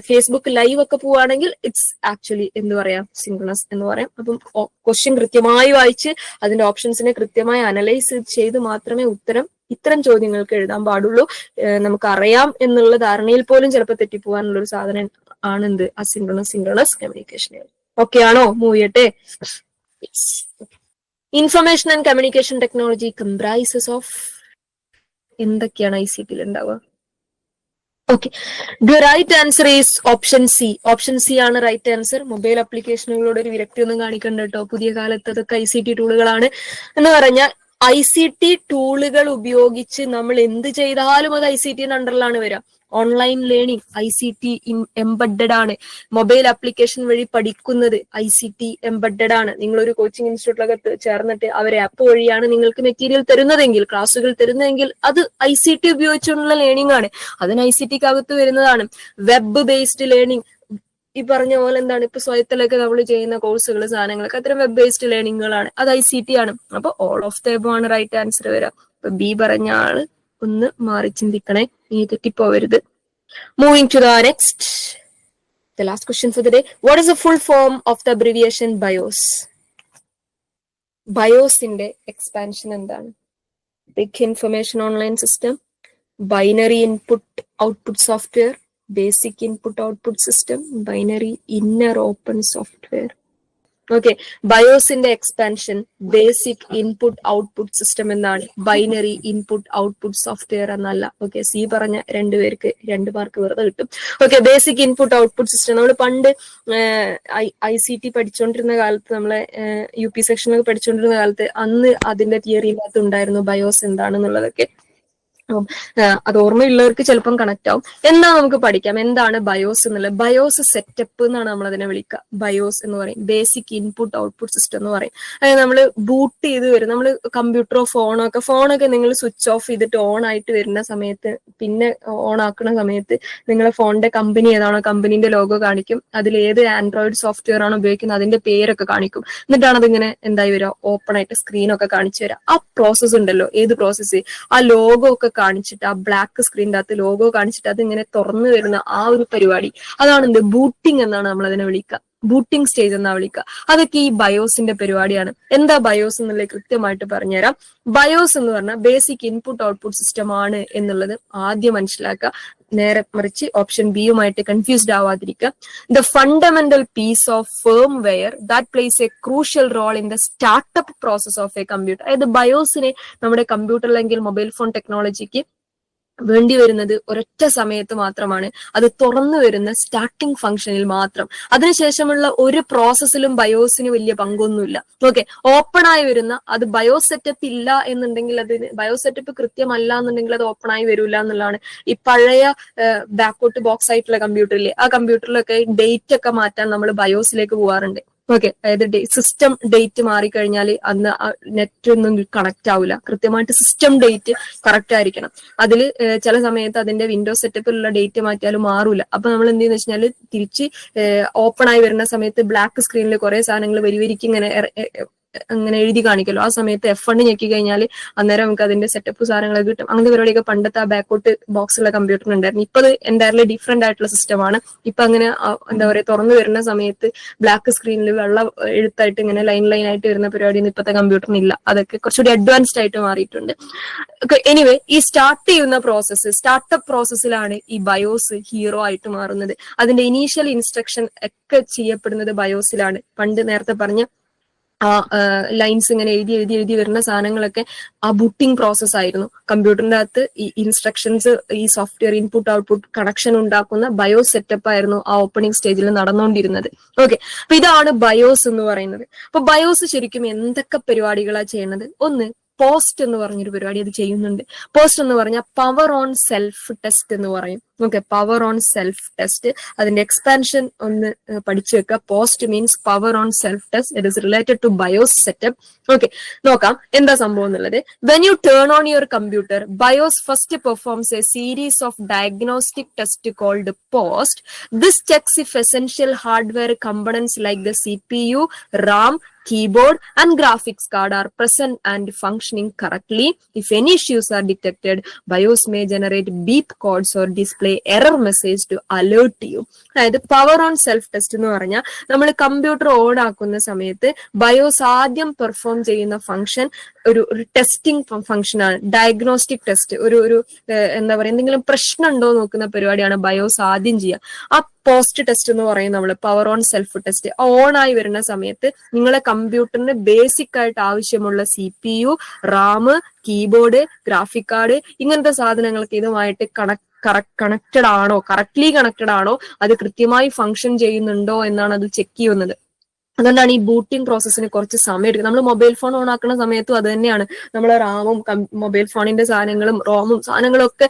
ഫേസ്ബുക്ക് ലൈവ് ഒക്കെ പോവുകയാണെങ്കിൽ ഇറ്റ്സ് ആക്ച്വലി എന്ത് പറയാം, സിങ്ക്രണസ് എന്ന് പറയാം. അപ്പം ക്വസ്റ്റ്യൻ കൃത്യമായി വായിച്ച് അതിന്റെ ഓപ്ഷൻസിനെ കൃത്യമായി അനലൈസ് ചെയ്ത് മാത്രമേ ഇത്തരം ചോദ്യങ്ങൾക്ക് എഴുതാൻ പാടുള്ളൂ. നമുക്ക് അറിയാം എന്നുള്ള ധാരണയിൽ പോലും ചിലപ്പോൾ തെറ്റിപ്പോകാനുള്ള ഒരു സാധനം ആണ് എന്ത് സിങ്ക്രണസ് കമ്മ്യൂണിക്കേഷൻ. ഓക്കെ ആണോ? മൂവ് ചെയ്യട്ടെ. Information and communication technology comprises of എന്തൊക്കെയാണ് ICT ഉണ്ടാവുക? Okay, the right answer is option C. Option C ആണ് റൈറ്റ് ആൻസർ. മൊബൈൽ ആപ്ലിക്കേഷനുകളോട് ഒരു വിരക്തി ഒന്നും കാണിക്കണ്ട കേട്ടോ. പുതിയ കാലത്ത് അതൊക്കെ ICT ടൂളുകളാണ് എന്ന് പറഞ്ഞാൽ ICT ടൂളുകൾ ഉപയോഗിച്ച് നമ്മൾ എന്ത് ചെയ്താലും അത് ICTന്റെ അണ്ടറിലാണ് വരിക. ഓൺലൈൻ ലേണിംഗ് ICT എംബഡഡ് ആണ്. മൊബൈൽ ആപ്ലിക്കേഷൻ വഴി പഠിക്കുന്നത് ICT എംബഡഡ് ആണ്. നിങ്ങളൊരു കോച്ചിങ് ഇൻസ്റ്റിറ്റ്യൂട്ടിലൊക്കെ ചേർന്നിട്ട് അവർ ആപ്പ് വഴിയാണ് നിങ്ങൾക്ക് മെറ്റീരിയൽ തരുന്നതെങ്കിൽ, ക്ലാസ്സുകൾ തരുന്നതെങ്കിൽ അത് ICT ഉപയോഗിച്ചുള്ള ലേണിംഗ് ആണ്. അതിന് ICTക്ക് അകത്ത് വരുന്നതാണ്. വെബ് ബേസ്ഡ് ലേണിംഗ് ഈ പറഞ്ഞ പോലെ എന്താണ്, ഇപ്പൊ സ്വയത്തിലൊക്കെ നമ്മൾ ചെയ്യുന്ന കോഴ്സുകൾ, സാധനങ്ങളൊക്കെ അത്തരം വെബ് ബേസ്ഡ് ലേണിങ്ങുകളാണ്. അത് ICT ആണ്. അപ്പൊ ഓൾ ഓഫ് ദ എബോവ് ആണ് റൈറ്റ് ആൻസർ വരാം. ഇപ്പൊ ബി പറഞ്ഞ ആള് ഒന്ന് മാറി ചിന്തിക്കണേ, നീ തെറ്റിപ്പോവരുത്. Moving to the next, the last question for the day. What is the full form of the abbreviation BIOS? ബയോസിന്റെ എക്സ്പാൻഷൻ എന്താണ്? Big information online system, binary input output software, basic input output system, binary inner open software. Okay, ബയോസിന്റെ expansion basic input output system എന്നാണ്, binary input output software എന്നല്ല. Okay, C പറഞ്ഞ 2 mark വെറുതെ കിട്ടും. Okay, basic input output system നമ്മൾ പണ്ട് ICT പഠിച്ചുകൊണ്ടിരുന്ന കാലത്ത്, നമ്മളെ UP സെക്ഷനൊക്കെ പഠിച്ചുകൊണ്ടിരുന്ന കാലത്ത് അന്ന് അതിന്റെ തിയറിയിനകത്ത് ഉണ്ടായിരുന്നു ബയോസ് എന്താണെന്നുള്ളതൊക്കെ. അത് ഓർമ്മയുള്ളവർക്ക് ചിലപ്പം കണക്ട് ആവും. എന്നാ നമുക്ക് പഠിക്കാം എന്താണ് ബയോസ് എന്നുള്ളത്. ബയോസ് സെറ്റപ്പ് എന്നാണ് നമ്മൾ അതിനെ വിളിക്കുക. ബയോസ് എന്ന് പറയും ബേസിക് ഇൻപുട്ട് ഔട്ട്പുട്ട് സിസ്റ്റം എന്ന് പറയും. അതായത് നമ്മൾ ബൂട്ട് ചെയ്ത് വരും, നമ്മൾ കമ്പ്യൂട്ടറോ ഫോണൊക്കെ നിങ്ങൾ സ്വിച്ച് ഓഫ് ചെയ്തിട്ട് ഓൺ ആയിട്ട് വരുന്ന സമയത്ത്, പിന്നെ ഓൺ ആക്കുന്ന സമയത്ത് നിങ്ങളെ ഫോണിന്റെ കമ്പനി ഏതാണോ കമ്പനീന്റെ ലോഗോ കാണിക്കും. അതിൽ ഏത് ആൻഡ്രോയിഡ് സോഫ്റ്റ്വെയർ ആണോ ഉപയോഗിക്കുന്നത് അതിന്റെ പേരൊക്കെ കാണിക്കും. എന്നിട്ടാണ് അതിങ്ങനെ എന്തായി വരിക, ഓപ്പൺ ആയിട്ട് സ്ക്രീനൊക്കെ കാണിച്ചു തരാം. ആ പ്രോസസ്സ് ഉണ്ടല്ലോ, ഏത് പ്രോസസ്സ്, ആ ലോഗോ ഒക്കെ കാണിച്ചിട്ട്, ആ ബ്ലാക്ക് സ്ക്രീനിന്റെ അകത്ത് ലോഗോ കാണിച്ചിട്ട് അത് ഇങ്ങനെ തുറന്നു വരുന്ന ആ ഒരു പരിപാടി, അതാണ് എന്ത്, ബൂട്ടിംഗ് എന്നാണ് നമ്മൾ അതിനെ വിളിക്കുക. ബൂട്ടിംഗ് സ്റ്റേജ് എന്നാ വിളിക്കുക. അതൊക്കെ ഈ ബയോസിന്റെ പരിപാടിയാണ്. എന്താ ബയോസ് എന്നുള്ളത് കൃത്യമായിട്ട് പറഞ്ഞുതരാം. ബയോസ് എന്ന് പറഞ്ഞാൽ ബേസിക് ഇൻപുട്ട് ഔട്ട്പുട്ട് സിസ്റ്റം ആണ് എന്നുള്ളത് ആദ്യം മനസ്സിലാക്കുക. നേരെ മറിച്ച് ഓപ്ഷൻ ബിയുമായിട്ട് കൺഫ്യൂസ്ഡ് ആവാതിരിക്കുക. The fundamental piece of firmware that plays a crucial role in the startup process of a computer. അതായത് ബയോസിനെ നമ്മുടെ കമ്പ്യൂട്ടർ അല്ലെങ്കിൽ മൊബൈൽ ഫോൺ ടെക്നോളജിക്ക് വേണ്ടി വരുന്നത് ഒരൊറ്റ സമയത്ത് മാത്രമാണ്. അത് തുറന്നു വരുന്ന സ്റ്റാർട്ടിംഗ് ഫംഗ്ഷനിൽ മാത്രം. അതിനുശേഷമുള്ള ഒരു പ്രോസസ്സിലും ബയോസിന് വലിയ പങ്കൊന്നുമില്ല. ഓക്കെ, ഓപ്പൺ ആയി വരുന്ന, അത് ബയോസ് സെറ്റപ്പ് ഇല്ല എന്നുണ്ടെങ്കിൽ, അതിന് ബയോസ് സെറ്റപ്പ് കൃത്യമല്ല എന്നുണ്ടെങ്കിൽ അത് ഓപ്പൺ ആയി വരില്ല എന്നുള്ളതാണ്. ഈ പഴയ ബാക്കോട്ട് ബോക്സ് ആയിട്ടുള്ള കമ്പ്യൂട്ടറിലെ, ആ കമ്പ്യൂട്ടറിലൊക്കെ ഡേറ്റ് ഒക്കെ മാറ്റാൻ നമ്മൾ ബയോസിലേക്ക് പോകാറുണ്ട്. ഓക്കെ, അതായത് സിസ്റ്റം ഡേറ്റ് മാറിക്കഴിഞ്ഞാൽ അന്ന് നെറ്റ് ഒന്നും കണക്ട് ആവില്ല. കൃത്യമായിട്ട് സിസ്റ്റം ഡേറ്റ് കറക്റ്റ് ആയിരിക്കണം. അതിൽ ചില സമയത്ത് അതിന്റെ വിൻഡോസ് സെറ്റപ്പിലുള്ള ഡേറ്റ് മാറ്റിയാലും മാറൂല. അപ്പൊ നമ്മൾ എന്ത് ചെയ്യുന്ന വെച്ചാൽ തിരിച്ച് ഓപ്പൺ ആയി വരുന്ന സമയത്ത് ബ്ലാക്ക് സ്ക്രീനിൽ കുറെ സാധനങ്ങൾ വരിവരിക്ക് അങ്ങനെ എഴുതി കാണിക്കല്ലോ. ആ സമയത്ത് F1 ഞെക്കി കഴിഞ്ഞാൽ അന്നേരം നമുക്ക് അതിന്റെ സെറ്റപ്പ് സാധനങ്ങളൊക്കെ കിട്ടും. അങ്ങനത്തെ പരിപാടിയൊക്കെ പണ്ടത്തെ ആ ബാക്കോട്ട് ബോക്സുള്ള കമ്പ്യൂട്ടറിന് ഉണ്ടായിരുന്നു. ഇപ്പൊ അത് എൻറ്റയർലി ഡിഫറെന്റ് ആയിട്ടുള്ള സിസ്റ്റമാണ്. ഇപ്പൊ അങ്ങനെ എന്താ പറയുക, തുറന്നു വരുന്ന സമയത്ത് ബ്ലാക്ക് സ്ക്രീനിൽ വെള്ള എഴുത്തായിട്ട് ഇങ്ങനെ ലൈൻ ആയിട്ട് വരുന്ന പരിപാടിയൊന്നും ഇപ്പോഴത്തെ കമ്പ്യൂട്ടറിന് ഇല്ല. അതൊക്കെ കുറച്ചുകൂടി അഡ്വാൻസ്ഡ് ആയിട്ട് മാറിയിട്ടുണ്ട്. എനിവേ, ഈ സ്റ്റാർട്ട് ചെയ്യുന്ന പ്രോസസ്സ്, സ്റ്റാർട്ടപ്പ് പ്രോസസ്സിലാണ് ഈ ബയോസ് ഹീറോ ആയിട്ട് മാറുന്നത്. അതിന്റെ ഇനീഷ്യൽ ഇൻസ്ട്രക്ഷൻ ഒക്കെ ചെയ്യപ്പെടുന്നത് ബയോസിലാണ്. പണ്ട് നേരത്തെ പറഞ്ഞ ആ ലൈൻസ് ഇങ്ങനെ എഴുതി വരുന്ന സാധനങ്ങളൊക്കെ ആ ബൂട്ടിംഗ് പ്രോസസ് ആയിരുന്നു. കമ്പ്യൂട്ടറിന്റെ അകത്ത് ഈ ഇൻസ്ട്രക്ഷൻസ്, ഈ സോഫ്റ്റ്വെയർ ഇൻപുട്ട് ഔട്ട്പുട്ട് കണക്ഷൻ ഉണ്ടാക്കുന്ന ബയോസ് സെറ്റപ്പ് ആയിരുന്നു ആ ഓപ്പണിംഗ് സ്റ്റേജിൽ നടന്നുകൊണ്ടിരുന്നത്. ഓക്കെ, അപ്പൊ ഇതാണ് ബയോസ് എന്ന് പറയുന്നത്. അപ്പൊ ബയോസ് ശരിക്കും എന്തൊക്കെ പരിപാടികളാണ് ചെയ്യുന്നത്? ഒന്ന്, പോസ്റ്റ് എന്ന് പറഞ്ഞൊരു പരിപാടി അത് ചെയ്യുന്നുണ്ട്. പോസ്റ്റ് എന്ന് പറഞ്ഞാൽ പവർ ഓൺ സെൽഫ് ടെസ്റ്റ് എന്ന് പറയും. Okay, power on self test. അതിന്റെ എക്സ്പാൻഷൻ ഒന്ന് പഠിച്ചു വെക്കുക. POST means power on self test. It is related to BIOS setup. Okay, നോക്കാം എന്താ സംഭവം എന്നുള്ളത്. When you turn on your computer, BIOS first performs a series of diagnostic test called POST. This checks if essential hardware components like the CPU, RAM, keyboard and graphics card are present and functioning correctly. If any issues are detected, BIOS may generate beep codes or display error message to alert you. അതായത് power on self test എന്ന് പറഞ്ഞാൽ നമ്മൾ computer on ആക്കുന്ന സമയത്ത് BIOS ആദ്യം perform ചെയ്യുന്ന function ഒരു testing function ആണ്. ഡയഗ്നോസ്റ്റിക് ടെസ്റ്റ്, ഒരു എന്താ പറയുക, എന്തെങ്കിലും പ്രശ്നം ഉണ്ടോ നോക്കുന്ന പരിപാടിയാണ് ബയോസ് ആദ്യം ചെയ്യുക. ആ പോസ്റ്റ് ടെസ്റ്റ് എന്ന് പറയും നമ്മൾ power on self test. On ആയി വരുന്ന സമയത്ത് നിങ്ങളെ കമ്പ്യൂട്ടറിന് ബേസിക് ആയിട്ട് ആവശ്യമുള്ള CPU, RAM, keyboard, graphic card, ഇങ്ങനത്തെ സാധനങ്ങൾക്ക് ഇതുമായിട്ട് കണക്റ്റഡ് ആണോ, കറക്റ്റ്ലി കണക്റ്റഡ് ആണോ, അത് കൃത്യമായി ഫംഗ്ഷൻ ചെയ്യുന്നുണ്ടോ എന്നാണ് അത് ചെക്ക് ചെയ്യുന്നത്. അതുകൊണ്ടാണ് ഈ ബൂട്ടിംഗ് പ്രോസസ്സിന് കുറച്ച് സമയം എടുക്കുന്നത്. നമ്മൾ മൊബൈൽ ഫോൺ ഓൺ ആക്കുന്ന സമയത്തും അത് തന്നെയാണ്. നമ്മളെ റാമും മൊബൈൽ ഫോണിന്റെ സാധനങ്ങളും റോമും സാധനങ്ങളും ഒക്കെ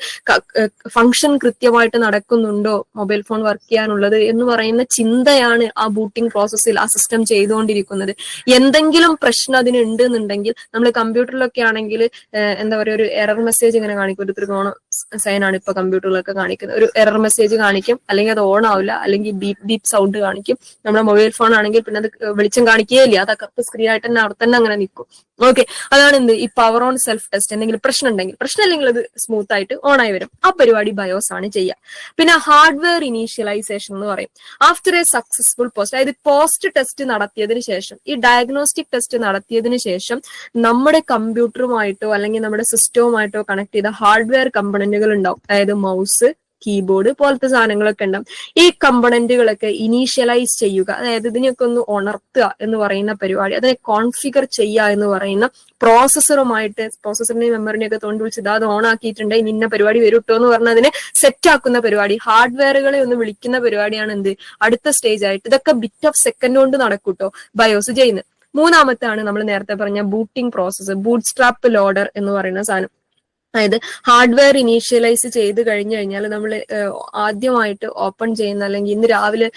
ഫംഗ്ഷൻ കൃത്യമായിട്ട് നടക്കുന്നുണ്ടോ, മൊബൈൽ ഫോൺ വർക്ക് ചെയ്യാനുള്ളത് എന്ന് പറയുന്ന ചിന്തയാണ് ആ ബൂട്ടിംഗ് പ്രോസസ്സിൽ ആ സിസ്റ്റം ചെയ്തുകൊണ്ടിരിക്കുന്നത്. എന്തെങ്കിലും പ്രശ്നം അതിന് ഉണ്ട് എന്നുണ്ടെങ്കിൽ നമ്മൾ കമ്പ്യൂട്ടറിലൊക്കെ ആണെങ്കിൽ എന്താ പറയുക, ഒരു എറർ മെസ്സേജ് ഇങ്ങനെ കാണിക്കും. ഒരു ത്രികോണ സൈനാണ് ഇപ്പൊ കമ്പ്യൂട്ടറിലൊക്കെ കാണിക്കുന്നത്. ഒരു എറർ മെസ്സേജ് കാണിക്കും, അല്ലെങ്കിൽ അത് ഓൺ ആവില്ല, അല്ലെങ്കിൽ ബീപ്പ് ബീപ്പ് സൗണ്ട് കാണിക്കും. നമ്മുടെ മൊബൈൽ ഫോൺ ആണെങ്കിൽ പിന്നെ അത് വെളിച്ചം കാണിക്കുകയില്ല, അത് കറക്റ്റ് സ്ക്രീൻ ആയിട്ട് തന്നെ അവിടെ തന്നെ അങ്ങനെ നിൽക്കും. ഓക്കെ, അതാണ് എന്ത് ഈ പവർ ഓൺ സെൽഫ് ടെസ്റ്റ്. എന്തെങ്കിലും പ്രശ്നം ഉണ്ടെങ്കിൽ, പ്രശ്നം അല്ലെങ്കിൽ അത് സ്മൂത്ത് ആയിട്ട് ഓൺ ആയി വരും. ആ പരിപാടി ബയോസ് ആണ് ചെയ്യുക. പിന്നെ ഹാർഡ്വെയർ ഇനീഷ്യലൈസേഷൻ എന്ന് പറയും. ആഫ്റ്റർ എ സക്സസ്ഫുൾ പോസ്റ്റ്, അതായത് പോസ്റ്റ് ടെസ്റ്റ് നടത്തിയതിനു ശേഷം, ഈ ഡയഗ്നോസ്റ്റിക് ടെസ്റ്റ് നടത്തിയതിനു ശേഷം നമ്മുടെ കമ്പ്യൂട്ടറുമായിട്ടോ അല്ലെങ്കിൽ നമ്മുടെ സിസ്റ്റവുമായിട്ടോ കണക്ട് ചെയ്ത ഹാർഡ്വെയർ കമ്പണന്റുകൾ ഉണ്ടാവും. അതായത് മൗസ്, കീബോർഡ് പോലത്തെ സാധനങ്ങളൊക്കെ ഉണ്ടാവും. ഈ കമ്പണന്റുകളൊക്കെ ഇനീഷ്യലൈസ് ചെയ്യുക, അതായത് ഇതിനെയൊക്കെ ഒന്ന് ഉണർത്തുക എന്ന് പറയുന്ന പരിപാടി, അതിനെ കോൺഫിഗർ ചെയ്യുക എന്ന് പറയുന്ന പ്രോസസ്സറുമായിട്ട്, പ്രോസസ്സറിനെയും മെമ്മറിനെയൊക്കെ തോണ്ടി വിളിച്ചത് അത് ഓൺ ആക്കിയിട്ടുണ്ടെങ്കിൽ ഇന്ന പരിപാടി വരൂട്ടോ എന്ന് പറഞ്ഞ് അതിനെ സെറ്റ് ആക്കുന്ന പരിപാടി, ഹാർഡ്വെയറുകളെ ഒന്ന് വിളിക്കുന്ന പരിപാടിയാണ് എന്ത് അടുത്ത സ്റ്റേജ് ആയിട്ട്. ഇതൊക്കെ ബിറ്റ് ഓഫ് സെക്കൻഡ് കൊണ്ട് നടക്കൂട്ടോ ബയോസ് ചെയ്യുന്നത്. മൂന്നാമത്താണ് നമ്മൾ നേരത്തെ പറഞ്ഞ booting process, boot strap loader എന്ന് പറയുന്ന സാധനം. അതായത് ഹാർഡ്വെയർ ഇനീഷ്യലൈസ് ചെയ്ത് കഴിഞ്ഞു കഴിഞ്ഞാൽ നമ്മൾ ആദ്യമായിട്ട് ഓപ്പൺ ചെയ്യുന്ന, അല്ലെങ്കിൽ ഇന്ന് രാവിലെ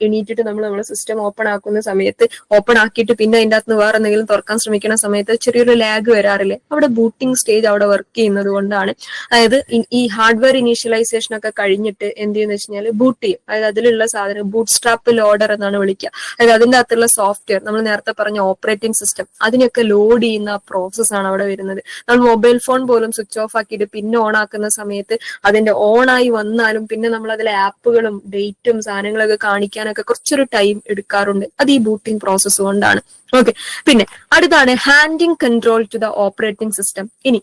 എണീറ്റിട്ട് നമ്മൾ നമ്മുടെ സിസ്റ്റം ഓപ്പൺ ആക്കുന്ന സമയത്ത്, ഓപ്പൺ ആക്കിയിട്ട് പിന്നെ അതിൻ്റെ അകത്ത് വേറെ എന്തെങ്കിലും തുറക്കാൻ ശ്രമിക്കുന്ന സമയത്ത് ചെറിയൊരു ലാഗ് വരാറില്ലേ, അവിടെ ബൂട്ടിംഗ് സ്റ്റേജ് അവിടെ വർക്ക് ചെയ്യുന്നത് കൊണ്ടാണ്. അതായത് ഈ ഹാർഡ്വെയർ ഇനീഷ്യലൈസേഷൻ ഒക്കെ കഴിഞ്ഞിട്ട് എന്ത് ചെയ്യുന്ന വെച്ച് കഴിഞ്ഞാൽ ബൂട്ട് ചെയ്യും. അതായത് അതിലുള്ള സാധനം ബൂട്ട് സ്ട്രാപ്പ് ലോഡർ എന്നാണ് വിളിക്കുക. അതായത് അതിൻ്റെ അകത്തുള്ള സോഫ്റ്റ്വെയർ, നമ്മൾ നേരത്തെ പറഞ്ഞ ഓപ്പറേറ്റിംഗ് സിസ്റ്റം, അതിനൊക്കെ ലോഡ് ചെയ്യുന്ന പ്രോസസ് ആണ് അവിടെ വരുന്നത്. നമ്മൾ മൊബൈൽ ഫോൺ പോലും സ്വിച്ച് ഓഫ് ആക്കിയിട്ട് പിന്നെ ഓൺ ആക്കുന്ന സമയത്ത് അതിന്റെ ഓൺ ആയി വന്നാലും പിന്നെ നമ്മൾ അതിലെ ആപ്പുകളും ഡേറ്റും സാധനങ്ങളൊക്കെ കാണിക്കാനൊക്കെ കുറച്ചൊരു ടൈം എടുക്കാറുണ്ട്. അത് ഈ ബൂട്ടിംഗ് പ്രോസസ്സ് കൊണ്ടാണ്. ഓക്കെ, പിന്നെ അടുത്താണ് handing control to the operating system. ഇനി